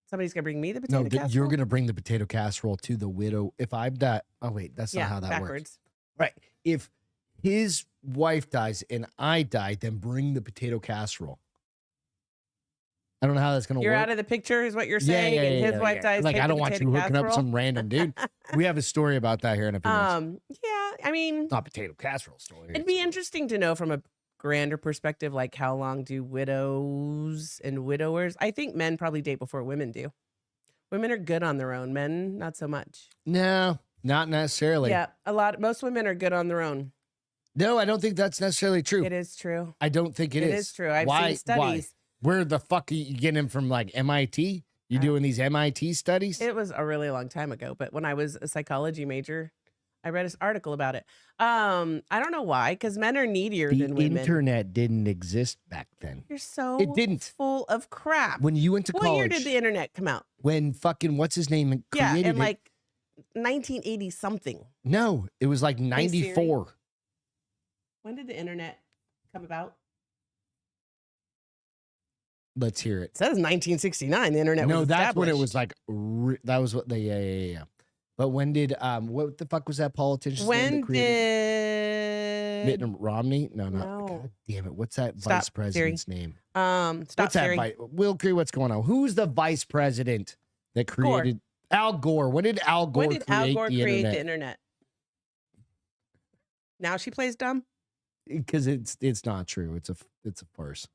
Somebody's gonna bring me the potato No, casserole. you're gonna bring the potato casserole to the widow. If I die, oh wait, that's yeah, not how that works. backwards. Right. If his wife dies and I die, then bring the potato casserole. I don't know how that's gonna You're work. out of the picture, is what you're saying. and his wife dies. Like, take I the don't want you potato hooking up casserole? some random dude. We have a story about that here in a few minutes. Yeah, I mean, Not potato casserole story. it'd be interesting to know from a grander perspective, like how long do widows and widowers? I think men probably date before women do. Women are good on their own. Men, not so much. No, not necessarily. Yeah, most women are good on their own. No, I don't think that's necessarily true. It is true. I don't think It is true. I've seen studies. Where the fuck are you getting him from? Like MIT? You doing these MIT studies? It was a really long time ago, but when I was a psychology major, I read this article about it. I don't know why, because men are needier The than women. internet didn't exist back then. You're so It didn't. full of crap. When you went to What college, year did the internet come out? when fucking what's his name Yeah, created in it? like 1980 something. No, it was like Siri. 94. When did the internet come about? Let's hear it. It says 1969. The internet No, was that's when it established. was like that was what they yeah. But when did what the fuck was that politician's name When that created did Mitt Romney? No, No. God damn it. What's that Stop, vice Siri. president's name? stop What's Siri. that Wilkie, what's going on? Who's the vice president that Gore. created Al Gore? When did Al Gore When did Al Gore create create the the internet? internet? Now she plays dumb. because it's not true. It's a farce.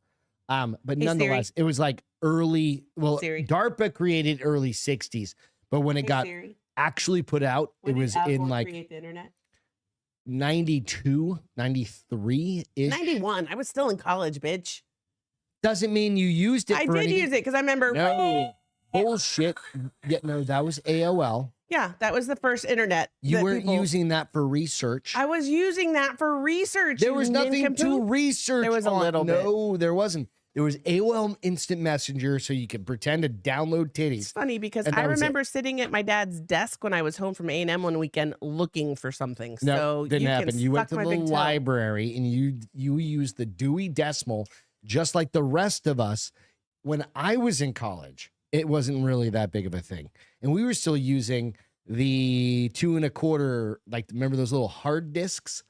But Hey, nonetheless, it was like early. Well, Siri. DARPA created early 60s, but when it got Siri, actually put out, it was in like create the internet? 92, 93 ish. 91. I was still in college, bitch. Doesn't mean you used it. I for did anything. use it because I remember. No bullshit. Yeah, no, that was AOL. Yeah, that was the first internet. You that weren't people- using that for research. I was using that for research. There you was nothing to nincompoop. research. There was a on. little bit. No, there wasn't. There was AOL Instant Messenger, so you could pretend to download It's titties. funny because And I that was it. remember sitting at my dad's desk when I was home from A&M one weekend looking for something. No, So didn't you happen. Can You went suck to my the big toe. library and you used the Dewey Decimal, just like the rest of us. When I was in college, it wasn't really that big of a thing, and we were still using the 2 1/4. Like, remember those little hard discs?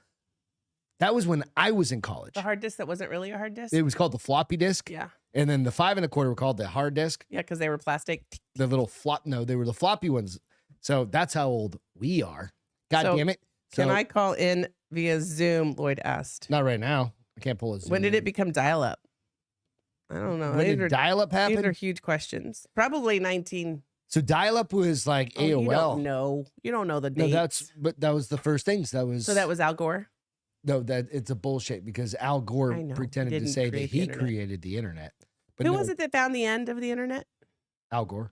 That was when I was in college. The hard disk that wasn't really a hard disk. It was called the floppy disk, Yeah, and then the 5 1/4 were called the hard disk. yeah, because they were plastic. The little flop. No, they were the floppy ones. So that's how old we are. God So, damn it! Can So, I call in via Zoom? Lloyd asked. Not right now. I can't pull a Zoom. When did in. it become dial-up? I don't know. When These did are, dial-up these happen? are huge questions. Probably 19. So dial-up was like Oh, AOL. you don't know. You don't know the No, dates. but that was the first things. That was So that was Al Gore. no, that it's a bullshit because Al Gore I know, he pretended to didn't say that create the he internet. created the internet. But Who no, was it that found the end of the internet? Al Gore.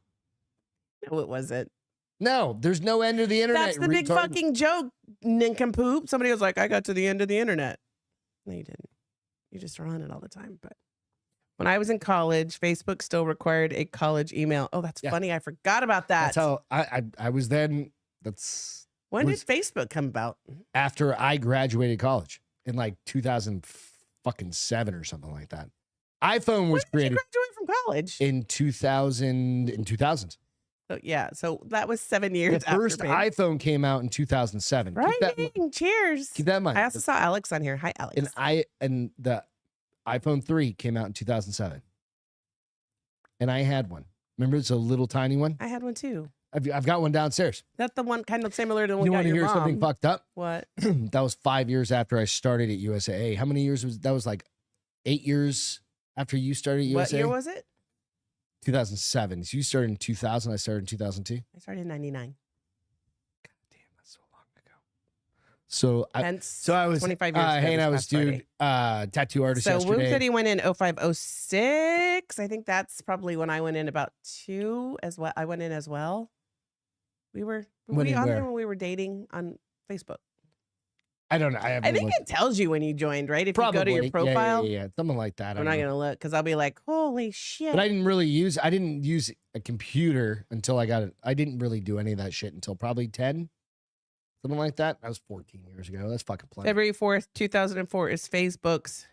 No, it wasn't. No, there's no end of the internet. That's the big retard. fucking joke, nincompoop. Somebody was like, I got to the end of the internet. No, you didn't. You just are on it all the time. But when I was in college, Facebook still required a college email. Oh, that's Yeah. funny. I forgot about that. That's how I was then. That's When was- did Facebook come about? after I graduated college in like 2007 or something like that. iPhone was When did you created graduate from college? in 2000. So, yeah, so that was 7 years The first after. babe. iPhone came out in 2007. Right. Keep that, Cheers. keep that in mind. I also saw Alex on here. Hi, Alex. and the iPhone 3 came out in 2007. And I had one. Remember, it's a little tiny one. I had one too. I've got one downstairs. That's the one kind of similar to the one You got want to your hear mom. something fucked up? What? That was 5 years after I started at USAA. How many years was that? Was like 8 years after you started at What USAA? year was it? 2007. So you started in 2000. I started in 2002. I started in 99. Damn, that's so long ago. So Hence, I was 25 years ago hanging this out with past Friday. dude, tattoo artist So Woo yesterday. said he went in 0506. I think that's probably when I went in about 2 as well. I went in as well. Were Went we in on there where? when we were dating on Facebook? I don't know. I haven't I think looked. it tells you when you joined, right? If Probably. you go to your Yeah, profile. yeah, something like that. I I'm don't not know. gonna look because I'll be like, holy shit. But I didn't use a computer until I got it. I didn't really do any of that shit until probably 10, something like that. That was 14 years ago. That's fucking plenty. February 4th, 2004 is Facebook's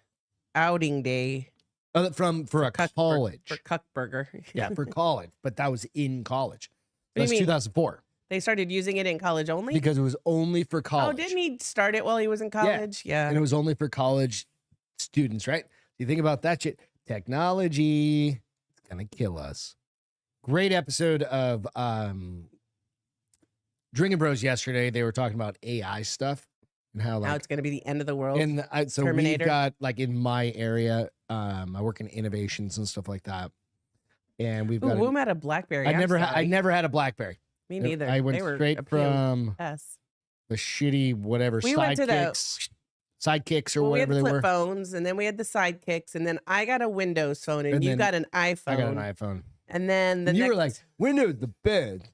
outing day For a Cuckburg- college. for Cuckburger. Yeah, for college. But that was in college. What do you That's mean? 2004 They started using it in college only? because it was only for Oh, college. didn't he start it while he was in college? Yeah. And it was only for college students, right? You think about that shit. Technology, it's gonna kill us. Great episode of Drinking Bros yesterday. They were talking about AI stuff and how Now like it's going to be the end of the world. and so we've Terminator. got like in my area, I work in innovations and stuff like that. And we've Ooh, got Woom had a BlackBerry. I I'm never sorry. had a BlackBerry. Me neither. I went They were straight a pain in from the ass. the shitty whatever We went to the- sidekicks or Well, we had whatever the they flip were. phones, and then we had the sidekicks, and then I got a Windows phone, and, And you then got an iPhone. I got an iPhone. And then the And you next, were like, Windows the bed.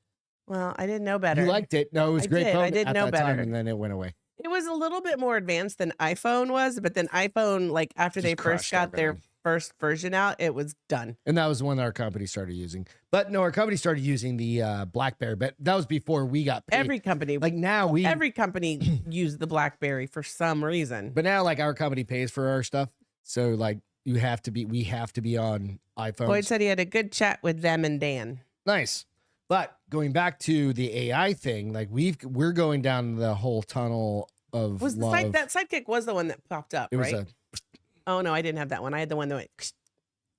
well, I didn't know better. You liked it. No, it was I a great did. phone I did at know that time, better. and then it went away. It was a little bit more advanced than iPhone was, but then iPhone, like after Just they first crushed got their everything. first version out, it was done. And that was the one our company started using. But no, our company started using the BlackBerry, but that was before we got paid. Every company, like now every company used the BlackBerry for some reason. but now like our company pays for our stuff. So like we have to be on iPhones. Boyd said he had a good chat with them and Dan. Nice. But going back to the AI thing, like we're going down the whole tunnel of Was the love. that sidekick was the one that popped up, it was right? Oh no, I didn't have that one. I had the one that went.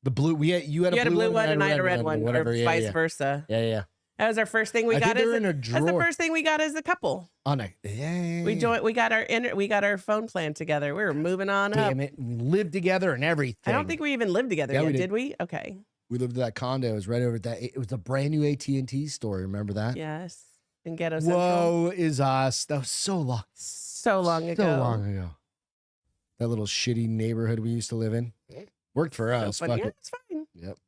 the blue. You had You a blue one, and I had a red one, whatever. or Yeah, vice yeah. versa. Yeah, yeah. That was our first thing we I got. think they're in a That's the drawer. first thing we got as a couple. On a, yeah. We got our phone plan together. We were moving on up. Damn it. We lived together and everything. I don't think we even lived together Yeah, yet, we did. did we? Okay. We lived in that condo. It was right over that. It was a brand new AT&T store. Remember that? Yes. In Ghetto Central. Whoa, is us. That was so long. So long ago. So long ago. That little shitty neighborhood we used to live in. Worked for us. So funny. Fuck Yeah, it. it's fine. Yep.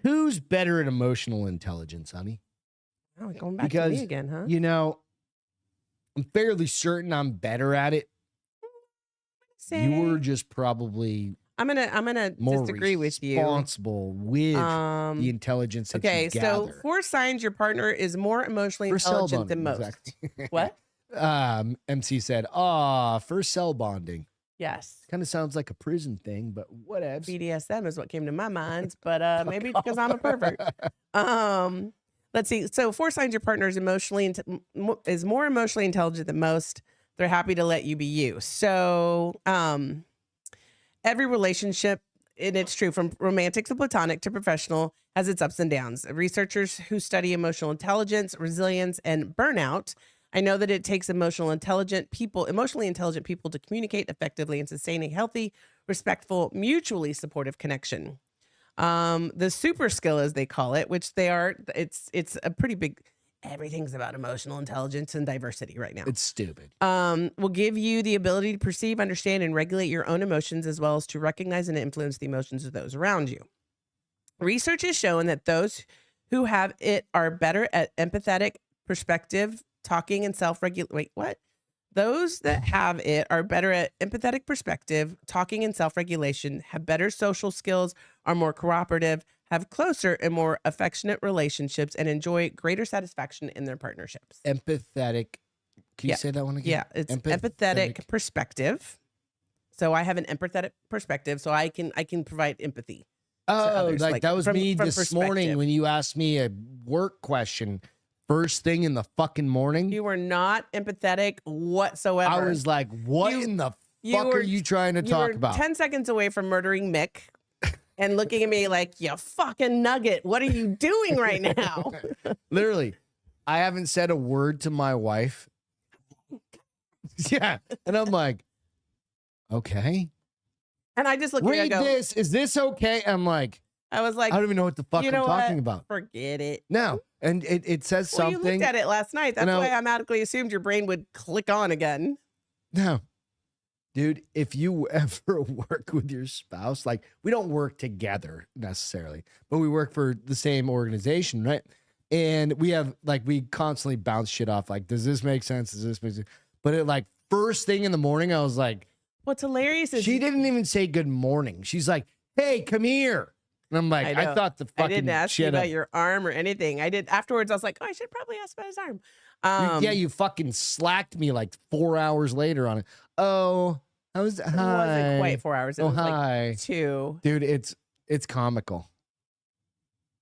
Who's better at emotional intelligence, honey? Oh, going back to Because, me again, huh? you know, I'm fairly certain I'm better at it. You were just probably I'm gonna more disagree with you. responsible with the intelligence that Okay, you so gather. 4 signs your partner is more emotionally For cell intelligent than bonding, most. exactly. What? MC said, for cell bonding. Yes. Kind of sounds like a prison thing, but whatever. BDSM is what came to my mind, but maybe it's because I'm a pervert. Let's see. So 4 signs your partner is is more emotionally intelligent than most. They're happy to let you be you. So every relationship, and it's true from romantic to platonic to professional, has its ups and downs. Researchers who study emotional intelligence, resilience, and burnout, I know that it takes emotionally intelligent people to communicate effectively and sustain a healthy, respectful, mutually supportive connection. The super skill, as they call it, which they are, it's a pretty big, everything's about emotional intelligence and diversity right now. It's stupid. Will give you the ability to perceive, understand, and regulate your own emotions, as well as to recognize and influence the emotions of those around you. Research has shown that those who have it are better at empathetic perspective, talking, and self-regulate. Wait, what? Those that have it are better at empathetic perspective, talking, and self-regulation, have better social skills, are more cooperative, have closer and more affectionate relationships, and enjoy greater satisfaction in their partnerships. Empathetic. Can you Yeah. say that one again? Yeah, it's empathetic perspective. So I have an empathetic perspective, so I can provide empathy. Oh, others, like that was from me this morning perspective. when you asked me a work question first thing in the fucking morning. You were not empathetic whatsoever. I was like, what You- in the you fuck were- are you trying to You talk were about? 10 seconds away from murdering Mick and looking at me like, you fucking nugget. What are you doing right now? Literally, I haven't said a word to my wife. Yeah. And I'm like, okay. And I just looked at you and Read go, this. Is this okay? I'm like, I was like, I don't even know what the fuck you I'm know talking what? about. Forget it. No. And it says Well, something. you looked at it last night. That's You know- why I automatically assumed your brain would click on again. No. Dude, if you ever work with your spouse, like we don't work together necessarily, but we work for the same organization, right? And we have like, we constantly bounce shit off. Like, does this make sense? Does this make sense? But it like first thing in the morning, I was like, What's hilarious is she didn't even say good morning. She's like, hey, come here. And I'm like, I I know. thought the I fucking didn't ask you shit about up. your arm or anything. I did afterwards. I was like, oh, I should probably ask about his arm. Yeah, you fucking slacked me like 4 hours later on it. Oh, I was It hi. wasn't quite 4 hours. It Oh, was like hi. 2. Dude, it's comical.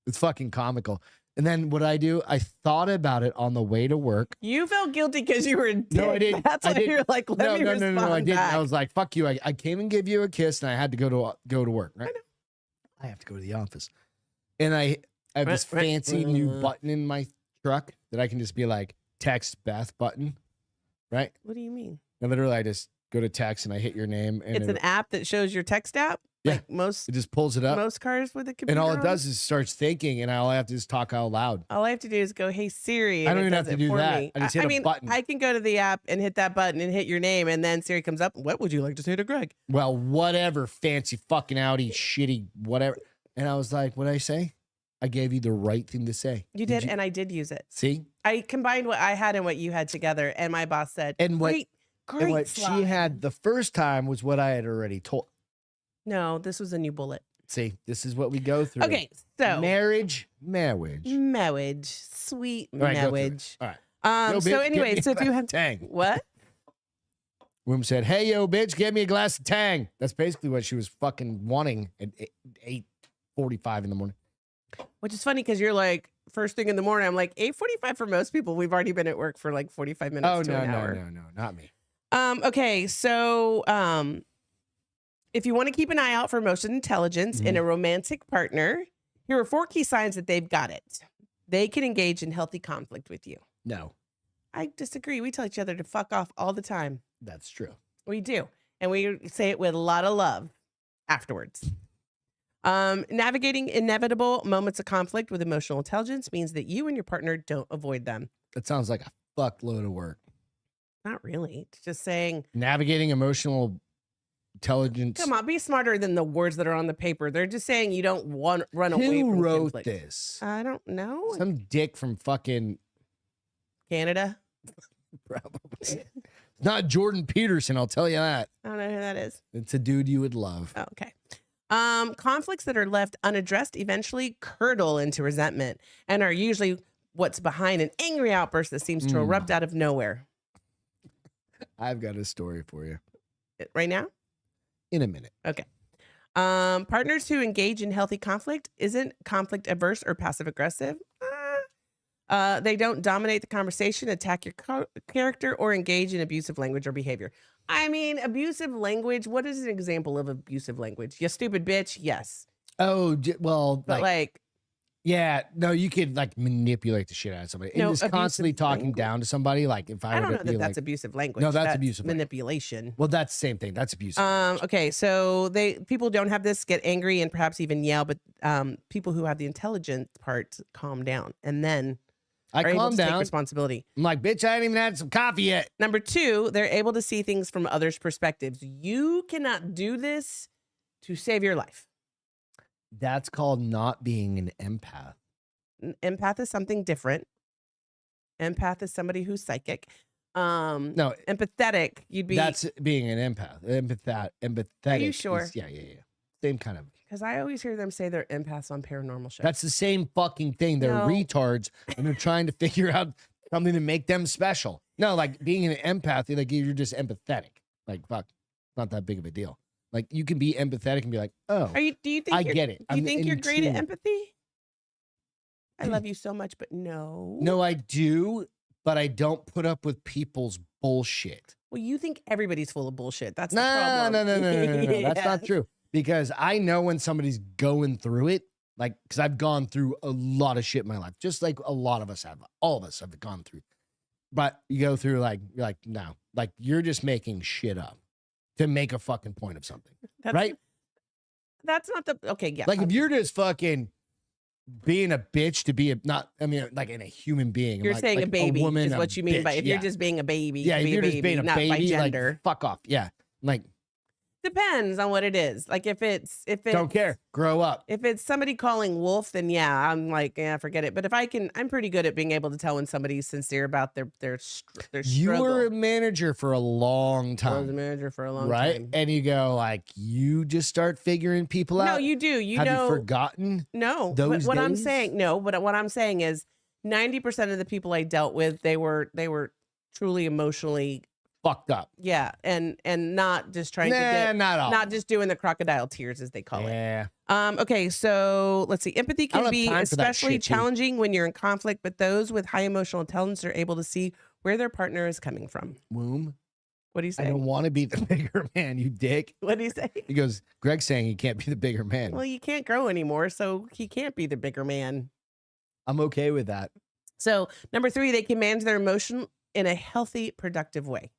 It's fucking comical. And then what I do, I thought about it on the way to work. You felt guilty because you were a dick. No, I didn't. That's I why didn't. you're like, let No, me no, respond no, I didn't. back. I was like, fuck you. I came and gave you a kiss and I had to go to work, right? I have to go to the office. And I have this fancy new button in my truck that I can just be like, text Beth button, right? What do you mean? And literally I just go to text and I hit your name and It's an app that shows your text app. Yeah. Like most it just pulls it up. most cars with a computer. And all it on does is starts thinking and all I have to do is talk out loud. All I have to do is go, hey Siri. I and don't it even have does to it do for that. me. I just hit a mean, button. I can go to the app and hit that button and hit your name, and then Siri comes up. What would you like to say to Greg? Well, whatever, fancy fucking Audi, shitty, whatever. And I was like, what'd I say? I gave you the right thing to say. You did, and I did use it. See? I combined what I had and what you had together, and my boss said, And what, great and what slide." she had the first time was what I had already told. No, this was a new bullet. See, this is what we go through. Okay, so Marriage. marriage, sweet All right, go through it. marriage. All right. Yo, So bitch, get anyway, me so a if you glass have of Tang. what? Woman said, hey, yo, bitch, get me a glass of Tang. That's basically what she was fucking wanting at 8:45 in the morning. Which is funny because you're like first thing in the morning. I'm like 8:45 for most people. We've already been at work for like 45 minutes Oh, to no, an no, hour. no, not me. Okay, so if you want to keep an eye out for emotional intelligence in a romantic partner, here are 4 key signs that they've got it. they can engage in healthy conflict with you. No, I disagree. We tell each other to fuck off all the time. that's true. We do. And we say it with a lot of love afterwards. Navigating inevitable moments of conflict with emotional intelligence means that you and your partner don't avoid them. That sounds like a fuckload of work. Not really. It's just saying, Navigating emotional intelligence. come on, be smarter than the words that are on the paper. They're just saying you don't want run away Who from wrote conflict. this? I don't know. Some dick from fucking Canada. probably. Not Jordan Peterson, I'll tell you that. I don't know who that is. It's a dude you would love. Oh, okay. Conflicts that are left unaddressed eventually curdle into resentment and are usually what's behind an angry outburst that seems to erupt out of nowhere. I've got a story for you. Right now? In a minute. Okay. Partners who engage in healthy conflict isn't conflict averse or passive aggressive. They don't dominate the conversation, attack your character, or engage in abusive language or behavior. I mean, abusive language. What is an example of abusive language? You stupid bitch. Yes. Oh, well, But like yeah, no, you could like manipulate the shit out of somebody. No, And just constantly abusive talking language. down to somebody. Like if I I were don't know to that be that's like, abusive language. No, that's abusive language. manipulation. well, that's the same thing. That's abusive. Okay, so people don't have this, get angry and perhaps even yell, but people who have the intelligent part calm down and then I are able calm to take down. responsibility. I'm like, bitch, I ain't even had some coffee yet. Number 2, they're able to see things from others' perspectives. You cannot do this to save your life. That's called not being an empath. An empath is something different. Empath is somebody who's psychic. No, Empathetic, you'd be. that's being an empath. Empathetic. Are you sure? Yeah. Same kind of. Because I always hear them say they're empaths on paranormal shows. That's the same fucking thing. They're No. retards and they're trying to figure out something to make them special. No, like being an empath, like you're just empathetic. Like, fuck, it's not that big of a deal. Like you can be empathetic and be like, oh, Do you think I you're- get it. Do you I'm think you're great at in tune. empathy? I love you so much, but no. No, I do, but I don't put up with people's bullshit. Well, you think everybody's full of bullshit. That's No, the problem. no. That's Yeah. not true. Because I know when somebody's going through it, like, because I've gone through a lot of shit in my life, just like a lot of us have. All of us have gone through. But you go through like, you're like, no, like you're just making shit up to make a fucking point of something, right? That's not the okay. Yeah, Like if you're just fucking being a bitch to be like in a human being. you're like, saying like a baby woman, is a what you mean by bitch, if you're yeah. just being a baby. Yeah, you if can you're be a just being a not by baby, gender. like fuck off. Yeah, like Depends on what it is. Like if it's don't care. Grow up. If it's somebody calling wolf, then yeah, I'm like, yeah, forget it. But if I'm pretty good at being able to tell when somebody's sincere about their struggle. You were a manager for a long I was a time, manager for a long right? time. And you go like, you just start figuring people No, out. you do. You Have know, you forgotten? no. those What I'm days? saying, no. But what I'm saying is, 90% of the people I dealt with, they were truly emotionally, Fucked up. yeah, and not just trying to get, not all. not just doing the crocodile tears as they call it. Yeah. Okay, so let's see. Empathy I don't can have be time for that especially shit, dude. challenging when you're in conflict, but those with high emotional intelligence are able to see where their partner is coming from. Womb. What do you I say? don't want to be the bigger man, you dick. What do you say? He goes, Greg's saying he can't be the bigger man. Well, you can't grow anymore, so he can't be the bigger man. I'm okay with that. So, number 3, they can manage their emotion in a healthy, productive way.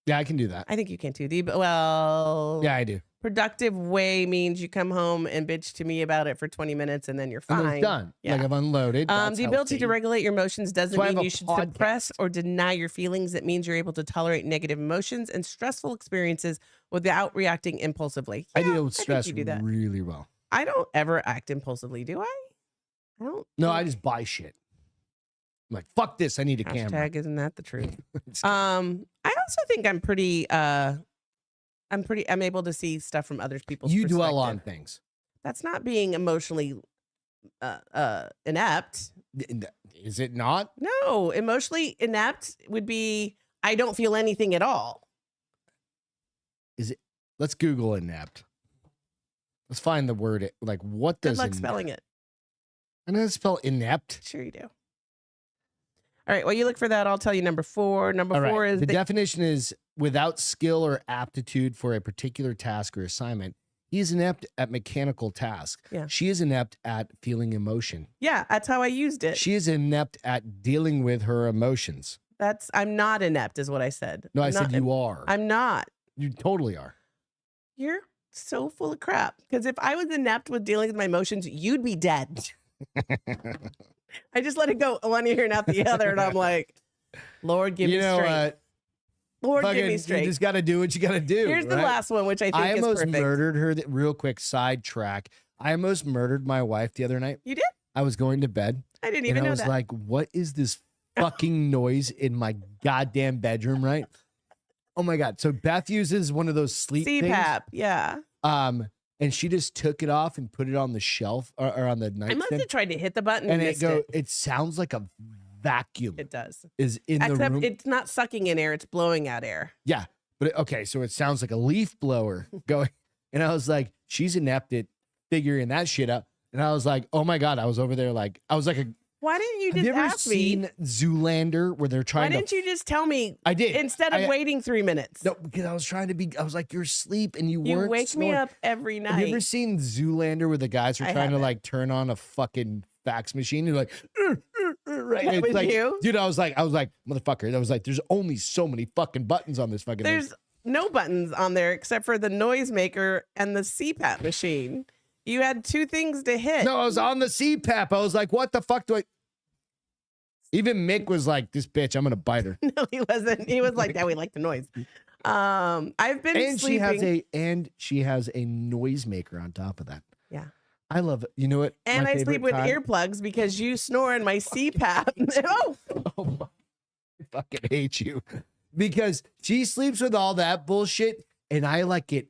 Yeah, I can do that. I think you can too. Well, Yeah, I do. productive way means you come home and bitch to me about it for 20 minutes and then you're And fine. it's done. Yeah. Like I've unloaded. That's The ability to healthy. regulate your emotions doesn't That's why I mean have a you should podcast. suppress or deny your feelings. It means you're able to tolerate negative emotions and stressful experiences without reacting impulsively. I Yeah, deal with think stress you do that. really well. I don't ever act impulsively, do I? I don't. No, think- I just buy shit. I'm like, fuck this. I need a camera. Hashtag, isn't that the truth? It's- I also think I'm able to see stuff from other people's you dwell on perspective. things. That's not being emotionally inept. Is it not? No, emotionally inept would be I don't feel anything at all. Let's Google inept. Let's find the word. Like, what Good does luck inept? spelling it. I know how to spell inept. Sure you do. All right, well, you look for that. I'll tell you number 4. Number All right. 4 is the the definition is without skill or aptitude for a particular task or assignment, He's inept at mechanical tasks. Yeah. She is inept at feeling emotion. Yeah, that's how I used it. She is inept at dealing with her emotions. I'm not inept, is what I said. No, I I'm said not- you are. I'm not. You totally are. You're so full of crap. Because if I was inept with dealing with my emotions, you'd be dead. I just let it go one ear and out the other, and I'm like, Lord, give me strength. Lord, give me strength. You just got to do what you got to do. Here's the right? last one, which I think I is almost perfect. murdered her. Real quick sidetrack. I almost murdered my wife the other night. You did? I was going to bed. I didn't And even I know was that. like, what is this fucking noise in my goddamn bedroom, right? Oh my God. So Beth uses one of those sleep things. CPAP, yeah. And she just took it off and put it on the shelf or on the I nightstand. must have tried to hit the button And and it sounds like a vacuum It does. is in the Except room. it's not sucking in air, it's blowing out air. Yeah. But okay, so it sounds like a leaf blower going. And I was like, she's inept at figuring that shit out. And I was like, oh my God, I was over there like, I was like, Why didn't you have just you ever ask seen me? Zoolander where they're Why trying to? didn't you just tell me I did. instead of waiting 3 minutes? No, because I was trying to be, I was like, you're asleep and you You weren't wake me snoring. up every night. Have you ever seen Zoolander where the guys are I trying to haven't. like turn on a fucking fax machine? You're like, right? That It's was like, you? dude, I was like, motherfucker. I was like, there's only so many fucking buttons on this fucking thing. There's no buttons on there except for the noisemaker and the CPAP machine. You had 2 things to hit. No, I was on the CPAP. I was like, what the fuck do I? Even Mick was like, this bitch, I'm gonna bite her. No, he wasn't. He was like, yeah, we like the noise. I've been And sleeping. she has a noisemaker on top of that. Yeah. I love it. You know what? And my I sleep favorite with time- earplugs because you snore in my CPAP. Oh, Oh my, I fucking hate you. Because she sleeps with all that bullshit and I like it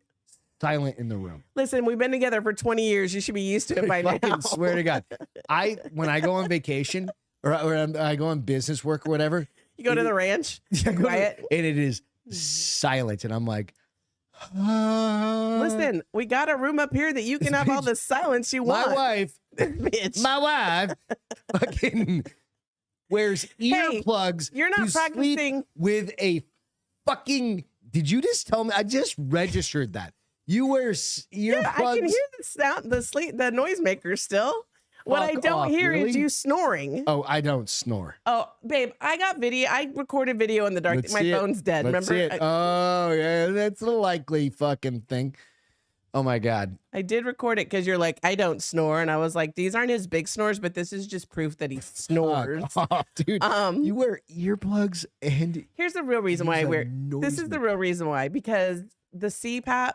silent in the room. listen, we've been together for 20 years. You should be used to it by I now. fucking swear to God. When I go on vacation or I go on business work or whatever, You go to the ranch, I go to- quiet. and it is silent. And I'm like, "Ah." Listen, we got a room up here that you can have all the silence you my want. wife, Bitch. my wife fucking wears earplugs. you're not to sleep practicing- with a fucking. Did you just tell me? I just registered that. You wear earplugs. Yeah, I can hear the sound, the noisemaker still. What I Fuck don't off, hear is really? you snoring. Oh, I don't snore. Oh, babe, I got video. I recorded video in the dark. Let's My see it. phone's dead. Let's Remember? see it. Oh, yeah, that's a likely fucking thing. Oh my God. I did record it because you're like, I don't snore. And I was like, these aren't his big snores, but this is just proof that he snores. Fuck off, dude. You wear earplugs and Here's the real reason why I use a wear this is the noisemaker. real reason why, because the CPAP,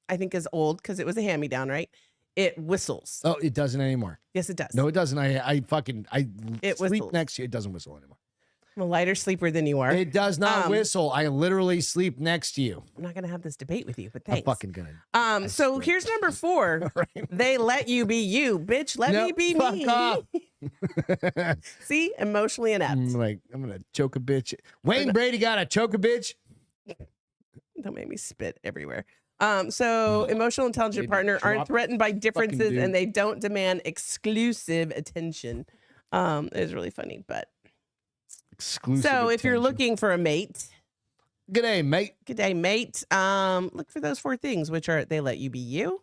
I think, is old because it was a hand-me-down, right? It whistles. Oh, it doesn't anymore. Yes, it does. No, it doesn't. I It sleep whistles. next to you. It doesn't whistle anymore. I'm a lighter sleeper than you are. It does not Um, whistle. I literally sleep next to you. I'm not gonna have this debate with you, but I'm thanks. fucking gonna. So swear. here's number 4. They let you be you, bitch. Let me Nope, be fuck me. off. See, emotionally inept. I'm gonna choke a bitch. Wayne Brady got to choke a bitch. Don't make me spit everywhere. So emotional intelligent Dude, partner aren't drop threatened by differences dude. and they don't demand exclusive attention. It's really funny, but Exclusive. so if you're attention. looking for a mate, Good day, mate. good day, mate. Look for those 4 things, which are they let you be you,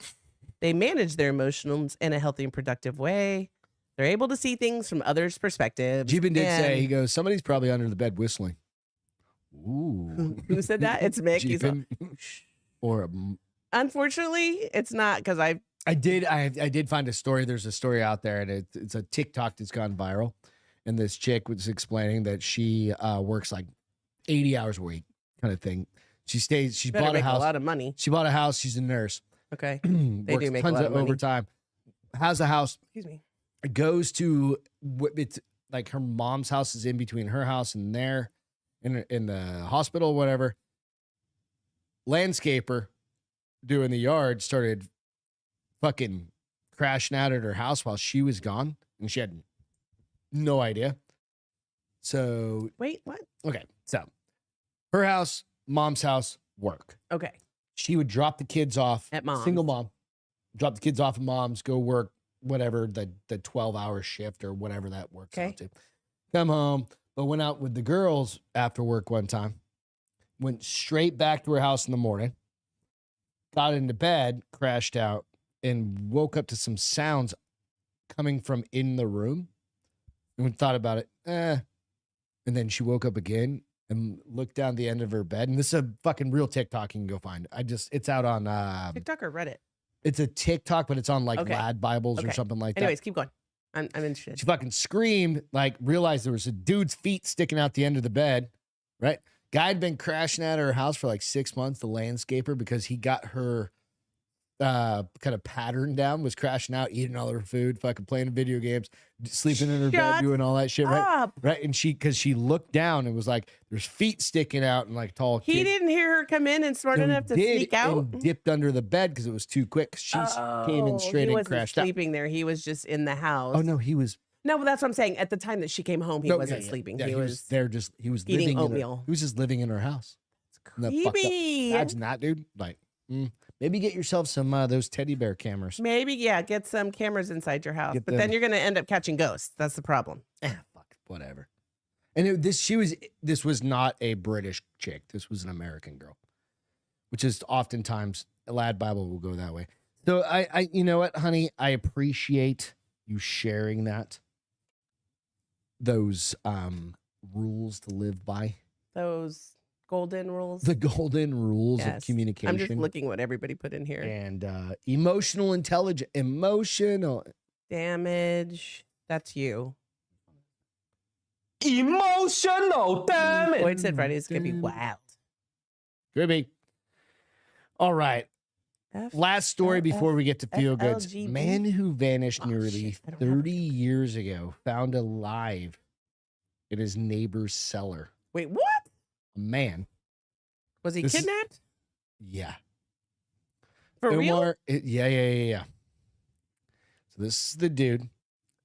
they manage their emotions in a healthy and productive way, they're able to see things from others' perspectives. Jeebin did say, and- he goes, somebody's probably under the bed whistling. Ooh. Who said that? It's Mick. He's all, Jeepin. Or unfortunately, it's not because I did find a story. There's a story out there, and it's a TikTok that's gone viral. And this chick was explaining that she works like 80 hours a week, kind of thing. She better bought a make house. a lot of money. She bought a house. She's a nurse. Okay. Works do make a tons lot of money. overtime. Has a house. Excuse me. Goes to it's like her mom's house is in between her house and there, in the hospital, or whatever. Landscaper doing the yard started fucking crashing out at her house while she was gone, and she had no idea. So Wait, what? okay, so her house, mom's house, work. Okay. She would drop the kids off At mom's. single mom, drop the kids off at mom's, go work whatever the 12-hour shift or whatever that works Okay. out to. Come home, but went out with the girls after work one time. Went straight back to her house in the morning. got into bed, crashed out, and woke up to some sounds coming from in the room. And thought about it, and then she woke up again and looked down the end of her bed. And this is a fucking real TikTok you can go find. It's out on TikTok or Reddit? It's a TikTok, but it's on like Okay. Lad Bibles or Okay. something like Anyways, that. keep going. I'm interested. She fucking screamed, like realized there was a dude's feet sticking out the end of the bed, right? Guy had been crashing at her house for like 6 months, the landscaper, because he got her kind of pattern down, was crashing out, eating all her food, fucking playing video games, sleeping in her bed, Shut doing all that shit, right? up. Right. And because she looked down and was like, there's feet sticking out and like tall He kid. didn't hear her come in and smart So he enough to did sneak out. and dipped under the bed because it was too quick. She came in straight he and wasn't crashed out. sleeping there. He was just in the house. Oh no, he was. No, but that's what I'm saying. At the time that she came home, he No, wasn't yeah. sleeping. Yeah, he was there. He was eating living oatmeal. he was just living in her house. And that fucked up. creepy. Imagine that, dude. Like, maybe get yourself some those teddy bear cameras. Maybe, yeah, get some cameras inside your house. Get But then them. you're going to end up catching ghosts. That's the problem. Fuck, whatever. And this was not a British chick. This was an American girl, which is oftentimes a Lad Bible will go that way. So I you know what, honey, I appreciate you sharing those rules to live by. Those golden rules. The golden rules of Yes. communication. I'm just looking what everybody put in here. And emotional Damage. That's you. Emotional damage. Boyd said Friday's going to be wild. Could be. All right. Last story before we get to feel goods. FLGB? Man who vanished Oh, nearly shit, I don't have 30 years ago found alive in his neighbor's cellar. Wait, what? A man. Was he This is- kidnapped? Yeah. For real? Yeah. So this is the dude.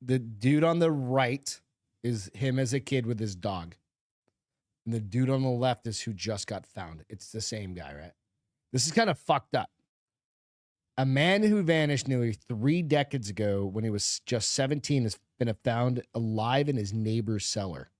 The dude on the right is him as a kid with his dog. And the dude on the left is who just got found. It's the same guy, right? This is kind of fucked up. A man who vanished nearly 3 decades ago when he was just 17 has been found alive in his neighbor's cellar.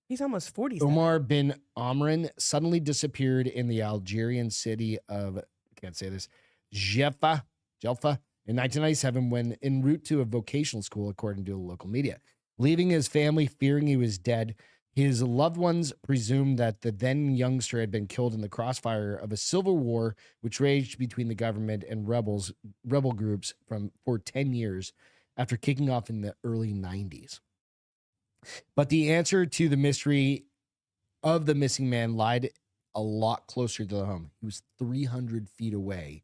He's almost 40. Omar bin Amrin suddenly disappeared in the Algerian city of, can't say this, Jelfa in 1997 when en route to a vocational school, according to the local media. Leaving his family fearing he was dead, his loved ones presumed that the then youngster had been killed in the crossfire of a civil war which raged between the government and rebel groups for 10 years after kicking off in the early 90s. But the answer to the mystery of the missing man lied a lot closer to the home. He was 300 feet away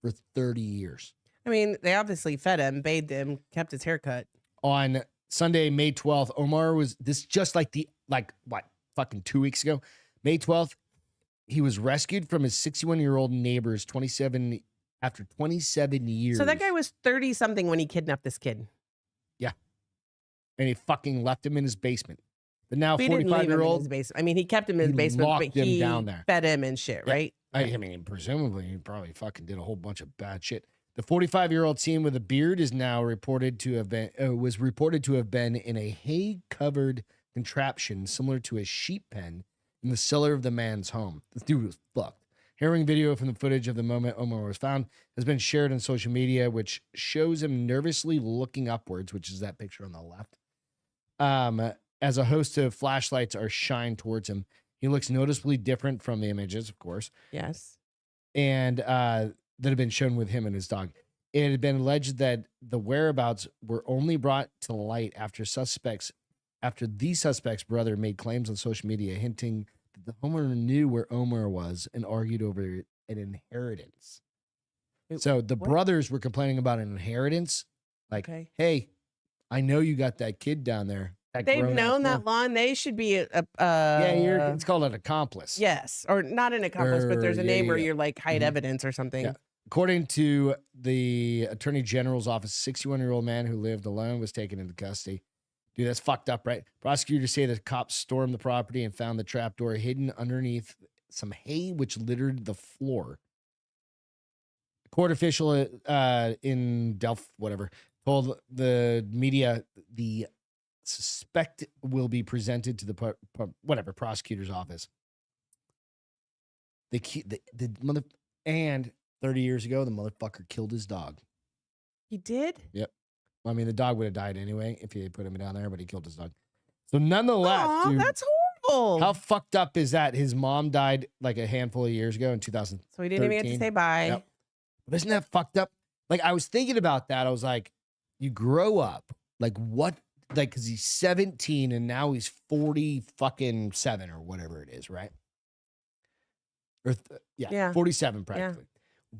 for 30 years. I mean, they obviously fed him, bathed him, kept his haircut. On Sunday, May 12th, Omar was just like fucking 2 weeks ago. May 12th, he was rescued from his 61-year-old neighbor's 27 years. So that guy was 30 something when he kidnapped this kid. And he fucking left him in his basement. The now He didn't leave him in his 45-year-old, basement. I mean, he kept him in his he basement, but locked him he down there. fed him and shit, Yeah. right? I mean, presumably he probably fucking did a whole bunch of bad shit. The 45-year-old seen with a beard is now reported to have been in a hay-covered contraption similar to a sheep pen in the cellar of the man's home. This dude was fucked. Harrowing video from the footage of the moment Omar was found has been shared on social media, which shows him nervously looking upwards, which is that picture on the left. As a host of flashlights are shined towards him. He looks noticeably different from the images, of course. Yes. And that had been shown with him and his dog. It had been alleged that the whereabouts were only brought to light after the suspect's brother made claims on social media hinting that the homeowner knew where Omar was and argued over an inheritance. So the brothers were complaining about an inheritance. Like, Okay. hey, I know you got that kid down there. They've grown-ass known man. that long. They should be It's called an accomplice. yes, or not an accomplice, but there's a neighbor. You're like hide Mhm. evidence or something. Yeah. According to the Attorney General's office, 61-year-old man who lived alone was taken into custody. Dude, that's fucked up, right? Prosecutors say the cops stormed the property and found the trapdoor hidden underneath some hay which littered the floor. A court official in Delft, told the media the suspect will be presented to the prosecutor's office. And 30 years ago, the motherfucker killed his dog. He did? I mean, the dog would have died anyway if he had put him down there, but he killed his dog. So nonetheless, Aw, dude, that's horrible. how fucked up is that? His mom died like a handful of years ago in 2000. So he didn't even get to say bye. Yep. But isn't that fucked up? Like, I was thinking about that. I was like, you grow up, like what? Like, because he's 17 and now he's 40 fucking 7 or whatever it is, right? Or Yeah. 47 practically.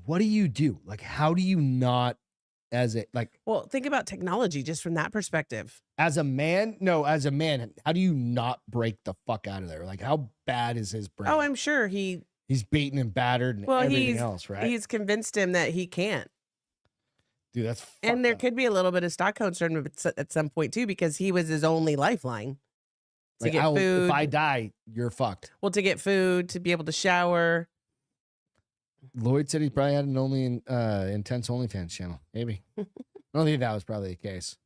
What do you do? Like, how do you not, Well, think about technology just from that perspective. as a man, how do you not break the fuck out of there? Like, how bad is his brain? Oh, I'm sure he's beaten and battered and everything else, right? He's convinced him that he can't. Dude, that's And there fucked up. could be a little bit of Stockholm syndrome at some point too, because he was his only lifeline to Like, get food. if I die, you're fucked. Well, to get food, to be able to shower. Lloyd said he probably had an intense OnlyFans channel. Maybe. I don't think that was probably the case.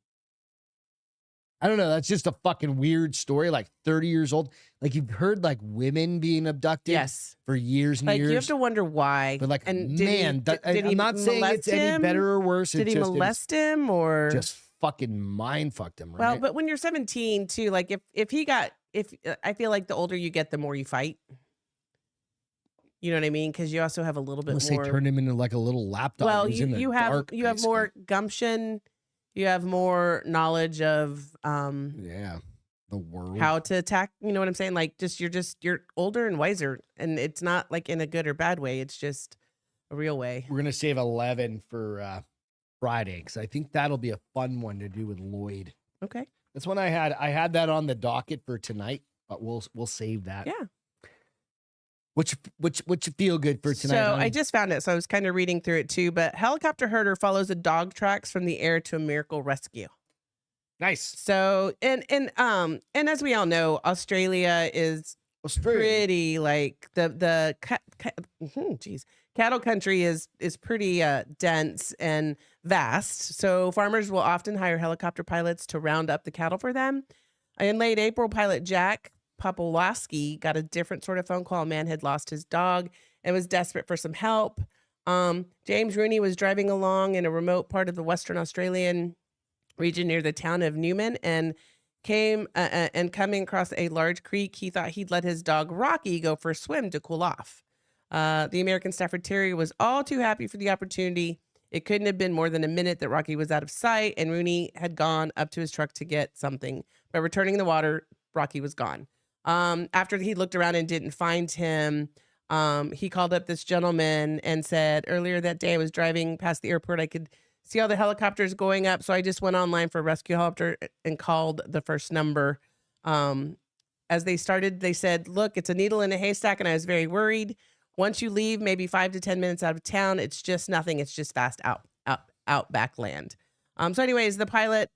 I don't know. That's just a fucking weird story. Like 30 years old. Like, you've heard like women being abducted Yes. for years and Like years. you have to wonder why. But like, and man, did he I'm not saying it's molest any him? better or worse. Did he molest him or Just fucking mind fucked him, right? Well, but when you're 17 too, like if I feel like the older you get, the more you fight. You know what I mean? Because you also have a little bit Unless more. they turned him into like a little lapdog. Well, who's in the you have dark, more gumption. You have more knowledge of yeah, the world. how to attack. You know what I'm saying? Like you're older and wiser, and it's not like in a good or bad way. It's just a real way. We're gonna save 11 for Friday because I think that'll be a fun one to do with Lloyd. Okay. That's one I had that on the docket for tonight, but we'll save that. Yeah. Which you feel good for tonight? So honey? I just found it, so I was kind of reading through it too. But helicopter herder follows a dog tracks from the air to a miracle rescue. Nice. So and as we all know, Australia is pretty like cattle country is pretty dense and vast. So farmers will often hire helicopter pilots to round up the cattle for them. In late April, pilot Jack Popolowski got a different sort of phone call. A man had lost his dog and was desperate for some help. James Rooney was driving along in a remote part of the Western Australian region near the town of Newman and came and coming across a large creek. He thought he'd let his dog Rocky go for a swim to cool off. The American Stafford Terrier was all too happy for the opportunity. It couldn't have been more than a minute that Rocky was out of sight, and Rooney had gone up to his truck to get something. By returning the water, Rocky was gone. After he looked around and didn't find him, he called up this gentleman and said, earlier that day I was driving past the airport. I could see all the helicopters going up. So I just went online for a rescue helicopter and called the first number. As they started, they said, look, it's a needle in a haystack. And I was very worried. Once you leave, maybe 5 to 10 minutes out of town, it's just nothing. It's just fast outback land. So anyways, the pilot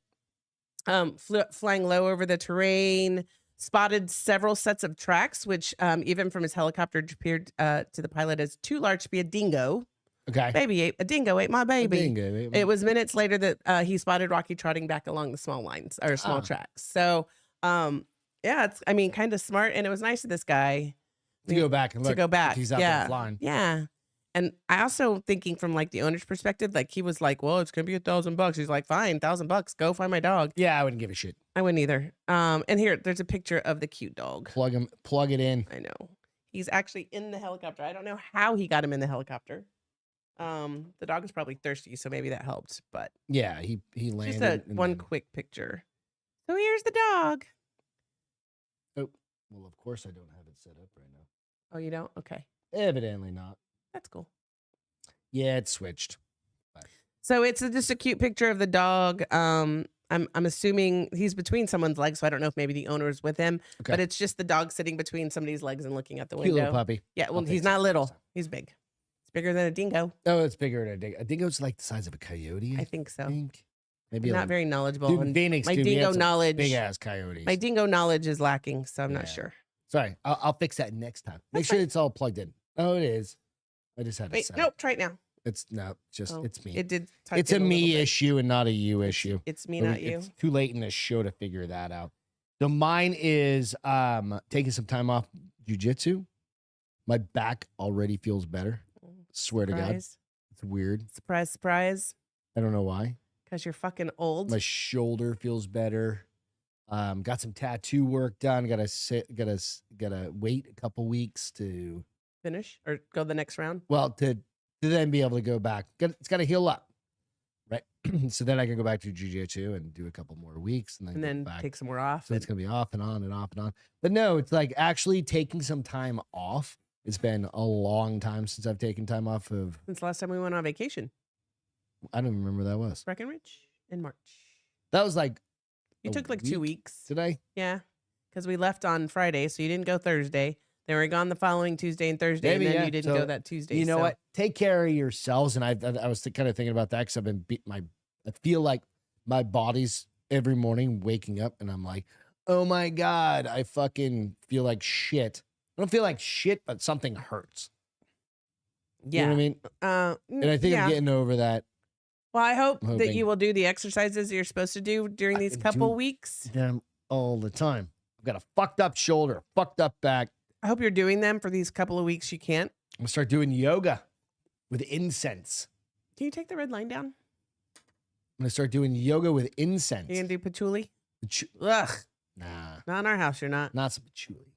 flying low over the terrain, spotted several sets of tracks, which even from his helicopter appeared to the pilot as too large to be a dingo. Okay. A dingo ate my baby. Dingo ate my- It was minutes later that he spotted Rocky trotting back along the small lines or small tracks. So, yeah, it's kind of smart, and it was nice of this guy to go back and look. to go back. If he's out there flying. Yeah. And I also thinking from like the owner's perspective, like he was like, well, it's gonna be $1,000. He's like, fine, $1,000, go find my dog. Yeah, I wouldn't give a shit. I wouldn't either. And here, there's a picture of the cute dog. Plug it in. I know. He's actually in the helicopter. I don't know how he got him in the helicopter. The dog is probably thirsty, so maybe that helped. But Yeah, he landed. just and one then- quick picture. So here's the dog. Oh, well, of course I don't have it set up right now. Oh, you don't? Okay, Evidently not. that's cool. Yeah, it's switched. So it's just a cute picture of the dog. I'm assuming he's between someone's legs, so I don't know if maybe the owner is with him. Okay. But it's just the dog sitting between somebody's legs and looking at the Cute window. little puppy. Yeah, well, I'll he's fix not it little. next time. He's big. It's bigger than a dingo. Oh, it's bigger than a dingo. A dingo's like the size of a coyote. I think so. Maybe I'm not like, very knowledgeable. dude, and Phoenix, my dude, we had dingo some knowledge. big ass coyotes. My dingo knowledge is lacking, so I'm not Yeah. sure. Sorry, I'll fix that next time. Make That's sure fine. it's all plugged in. Oh, it is. I just had to Wait, say. nope, try it now. It's just Oh, it's me. It did. It's a me issue and not a you issue. It's me, But not you. It's too late in the show to figure that out. So mine is taking some time off jujitsu. My back already feels better. Swear to God. Surprise. It's weird. Surprise, surprise. I don't know why. Because you're fucking old. My shoulder feels better. Got some tattoo work done. Gotta wait a couple weeks to Finish or go the next round. to then be able to go back. It's gotta heal up, right? So then I can go back to jiu-jitsu and do a couple more weeks, and then go back. Take some more off. So it's gonna be off and on and off and on. But no, it's like actually taking some time off. It's been a long time since I've taken time off of. Since the last time we went on vacation. I don't even remember what that was. Breckenridge in March. That was like. You a took like week? 2 weeks. Did I? Yeah. Because we left on Friday, so you didn't go Thursday. Then we were gone the following Tuesday and Thursday, Maybe, and then yeah. you didn't So, go that Tuesday. You know so- what? Take care of yourselves. And I was kind of thinking about that because I've been I feel like my body's every morning waking up and I'm like, oh my God, I fucking feel like shit. I don't feel like shit, but something hurts. Yeah. You know what I mean? And I think I'm getting over that. Well, I hope that hoping. you will do the exercises you're supposed to do during these I couple do weeks. Them all the time. I've got a fucked up shoulder, fucked up back. I hope you're doing them for these couple of weeks you can't. I'm gonna start doing yoga with incense. Can you take the red line down? I'm gonna start doing yoga with incense. You gonna do patchouli? Pachu- Ugh. Nah, Not in our house, you're not. not some patchouli.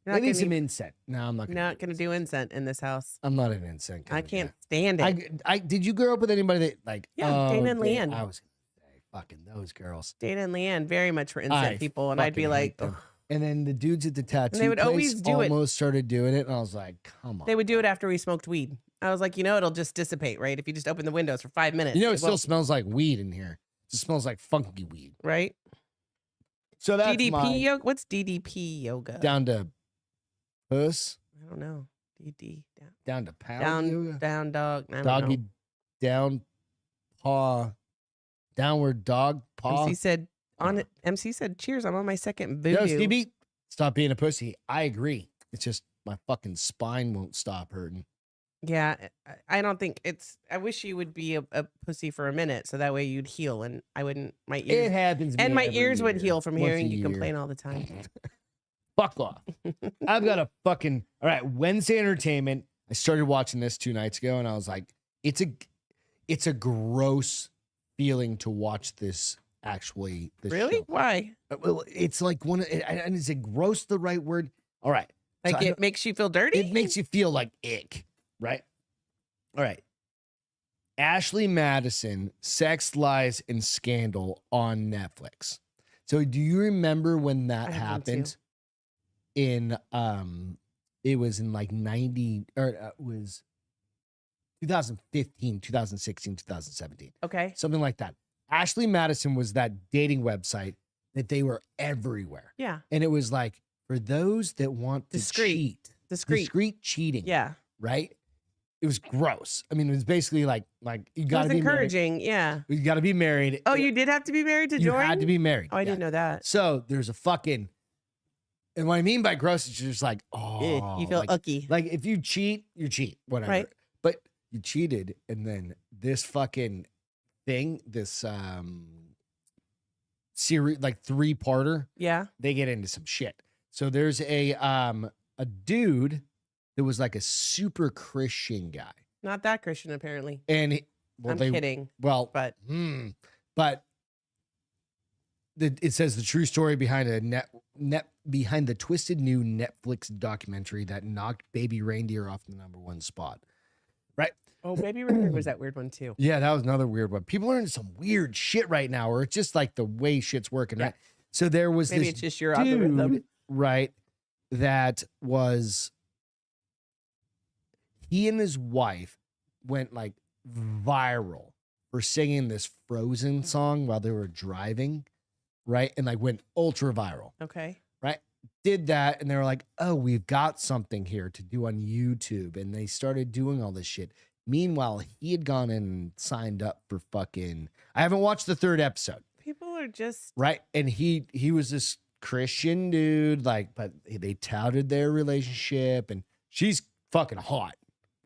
You're not Maybe gonna, some incense. No, I'm not. not gonna do incense in this house. I'm not an incense. I kind of guy. can't stand it. I did you grow up with anybody that like? Yeah, Dana and okay, Leanne. I was gonna say fucking those girls. Dana and Leanne very much were incense I people, and I'd be fucking like, hate them. ugh. And then the dudes at the tattoo they would place always do it. almost started doing it, and I was like, come on. They would do it after we smoked weed. I was like, it'll just dissipate, right? If you just open the windows for 5 minutes. You know, it It still won't- smells like weed in here. It smells like funky weed. right? So that's DDP yoga. What's DDP yoga? down to puss, I don't know. DD down to pound down yoga, down dog. I don't doggy know. down paw, downward dog paw. MC said on it. MC said, "Cheers! I'm on my second Yo, voodoo." Stevie, stop being a pussy. I agree. It's just my fucking spine won't stop hurting. Yeah, I don't think it's. I wish you would be a pussy for a minute, so that way you'd heal, and I wouldn't. My It ears happens. to and me my every ears would year, heal from once a hearing you year. complain all the time. Fuck off. I've got a fucking all right. Wednesday entertainment. I started watching this 2 nights ago, and I was like, it's a gross feeling to watch this. Actually, this Really? show. Why? Well, it's like and is it gross the right word? All right. So Like I it makes you feel dirty? It makes you feel like ick, right? All right. Ashley Madison, Sex, Lies, and Scandal on Netflix. So do you remember when that I have one too. happened? It was in like 90, or it was 2015, 2016, 2017. Okay. Something like that. Ashley Madison was that dating website that they were everywhere. Yeah. And it was like, for those that want to Discreet. cheat. Discreet. Discreet cheating. Yeah. Right? It was gross. I mean, it was basically like you It got to was be encouraging. Yeah. married. You got to be married. Oh, you did have to be married to You join? had to be married. Oh, I Yeah. didn't know that. So there's a fucking, and what I mean by gross is just like, oh, You feel like, ucky. like if you cheat, you cheat, whatever. Right. But you cheated, and then this fucking thing, this series, like 3-parter, Yeah. they get into some shit. So there's a dude that was like a super Christian guy, Not that Christian, apparently. and I'm kidding. Well, But but it says the true story behind behind the twisted new Netflix documentary that knocked Baby Reindeer off the #1 spot. Right? oh, Baby Reindeer was that weird one too. Yeah, that was another weird one. People are into some weird shit right now, or it's just like the way shit's working, Yeah. right? So there was Maybe this it's just your algorithm. dude, right? That was he and his wife went like viral for singing this Frozen song while they were driving, right? And like went ultra viral, Okay. right? Did that, and they were like, "Oh, we've got something here to do on YouTube," and they started doing all this shit. Meanwhile, he had gone in and signed up for fucking. I haven't watched the 3rd episode. People are just Right. And he was this Christian dude, like, but they touted their relationship, and she's fucking hot.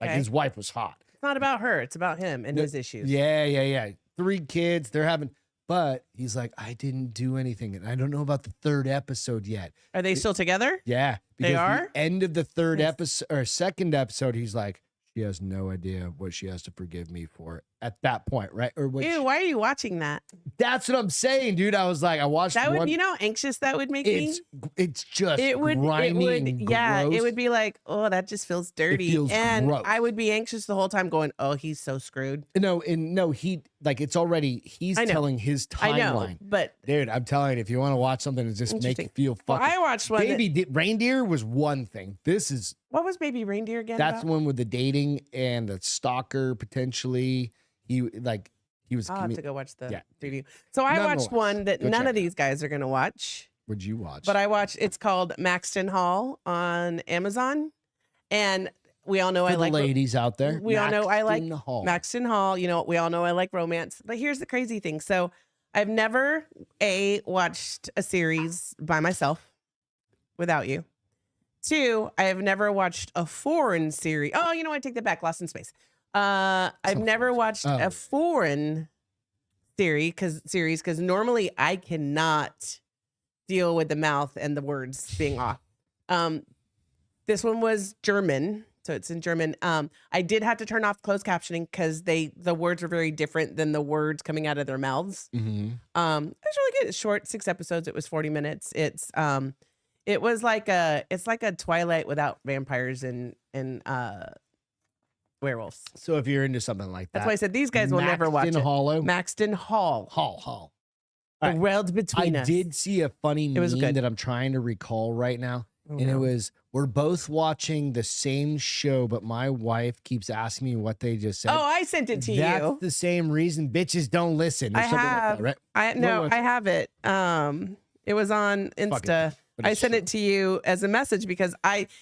Like Okay. his wife was hot. it's not about her, it's about him and No, his issues. Yeah. 3 kids, they're having, but he's like, I didn't do anything. And I don't know about the 3rd episode yet. Are they still together? Yeah. They because are? the end of the 3rd Nice. episode or 2nd episode, he's like, She has no idea what she has to forgive me for at that point, right? Or what? Ew, why are you watching that? That's what I'm saying, dude. I was like, I watched That would, one. you know, how anxious that would make me. It's just It would, grimy and yeah, gross. it would be like, oh, that just feels dirty, feels and gross. I would be anxious the whole time, going, oh, he's so screwed. No, he like it's already. He's I know. telling his I know, timeline. but Dude, I'm telling you, if you want to watch something that just make you Interesting. feel well, fucking. I watched one. Reindeer was one thing. This is What was Baby Reindeer again? that's about? the one with the dating and the stalker potentially. He was. I'll have to go watch the Yeah. preview. So I watched Nonetheless, one that go none check of it these guys are gonna watch, Would you watch? but I watched. It's called Maxton Hall on Amazon, and we all know For I the like ladies out there. we all know I like Maxton Hall. Maxton Hall. You know, we all know I like romance. But here's the crazy thing. So I've never watched a series by myself without you. 2, I have never watched a foreign series. Oh, you know what? I take that back. Lost in Space. I've never watched a foreign series because normally I cannot deal with the mouth and the words being off. This one was German, so it's in German. I did have to turn off closed captioning because the words were very different than the words coming out of their mouths. Mm-hmm. It was really good. It's short, 6 episodes. It was 40 minutes. It was like a Twilight without vampires and werewolves. So if you're into something like that, That's why I said these guys will never watch it. Hollow. Maxton Hall. Hall. The All right. world between I us. did see a funny It was meme good. that I'm trying to recall right now. Oh, And it no. was, we're both watching the same show, but my wife keeps asking me what they just said. Oh, I sent it to That's you. the same reason bitches don't listen. Or I something like have. that, right? I have it. It was on Fuck it. Insta. But I it's sent true. it to you as a message because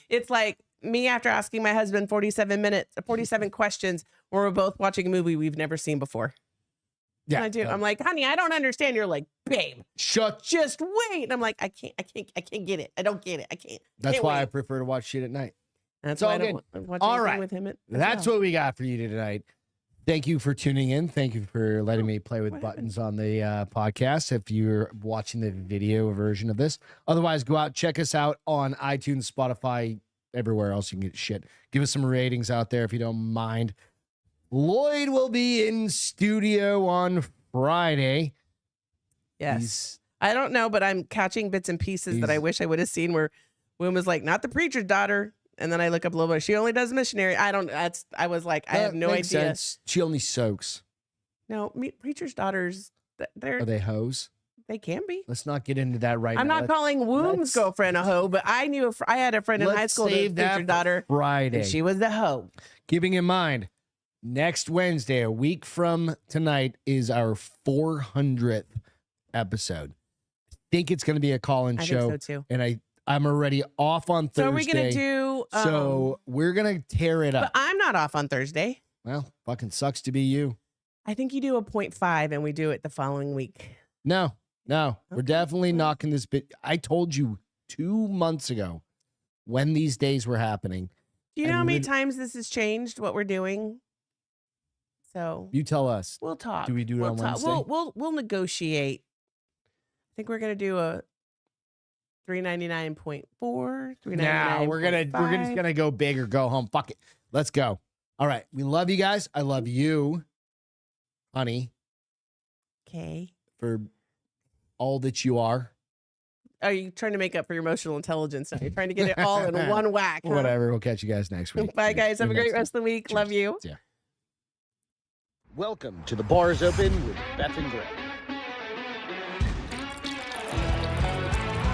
it's like me after asking my husband 47 questions when we're both watching a movie we've never seen before. Yeah. And I do. I'm like, honey, I don't understand. You're like, babe, Shut. just wait. And I'm like, I can't get it. I don't get it. I can't. That's Can't why I wait. prefer to watch shit at night. That's all why I good. don't watch All anything right. with him. That's what we got for you tonight. Thank you for tuning in. Thank you for letting me play with what buttons on the podcast if you're watching the video version of this. Otherwise, go out, check us out on iTunes, Spotify, everywhere else you can get shit. Give us some ratings out there if you don't mind. Lloyd will be in studio on Friday. Yes. I don't know, but I'm catching bits and pieces that I he's- wish I would have seen where Wim was like, not the preacher's daughter. And then I look up a little bit. She only does missionary. I was like, I have That no makes idea. sense. She only soaks. No, preacher's daughters, Are they hoes? they can be. Let's not get into that right I'm now. not calling Womb's let's- girlfriend a hoe, but I knew I had a friend in high Let's school that was save that preacher's for daughter. Friday. And she was a hoe. Keeping in mind, next Wednesday, a week from tonight, is our 400th episode. I think it's going to be a call-in I show, think so too. and I'm already off on Thursday. So are we gonna do? So we're gonna tear it but up. I'm not off on Thursday. Well, fucking sucks to be you. I think you do a 0.5 and we do it the following week. No, we're Okay. definitely knocking this bit. I told you 2 months ago when these days were happening. Do you I know how many lit- times this has changed what we're doing? So You tell us. we'll talk. Do we do it we'll on talk. Wednesday? We'll negotiate. I think we're gonna do a 399.4. Nah, we're just gonna go big or go home. Fuck it. Let's go. All right. We love you guys. I love you, honey, Okay. for all that you are. Are you trying to make up for your emotional intelligence now? You're trying to get it all in one whack. Huh? Whatever. We'll catch you guys next week. Bye, Cheers. guys. Have a Good great next rest of the week. Cheers. Love you. Yeah. Welcome to the Bars Open with Beth and Greg.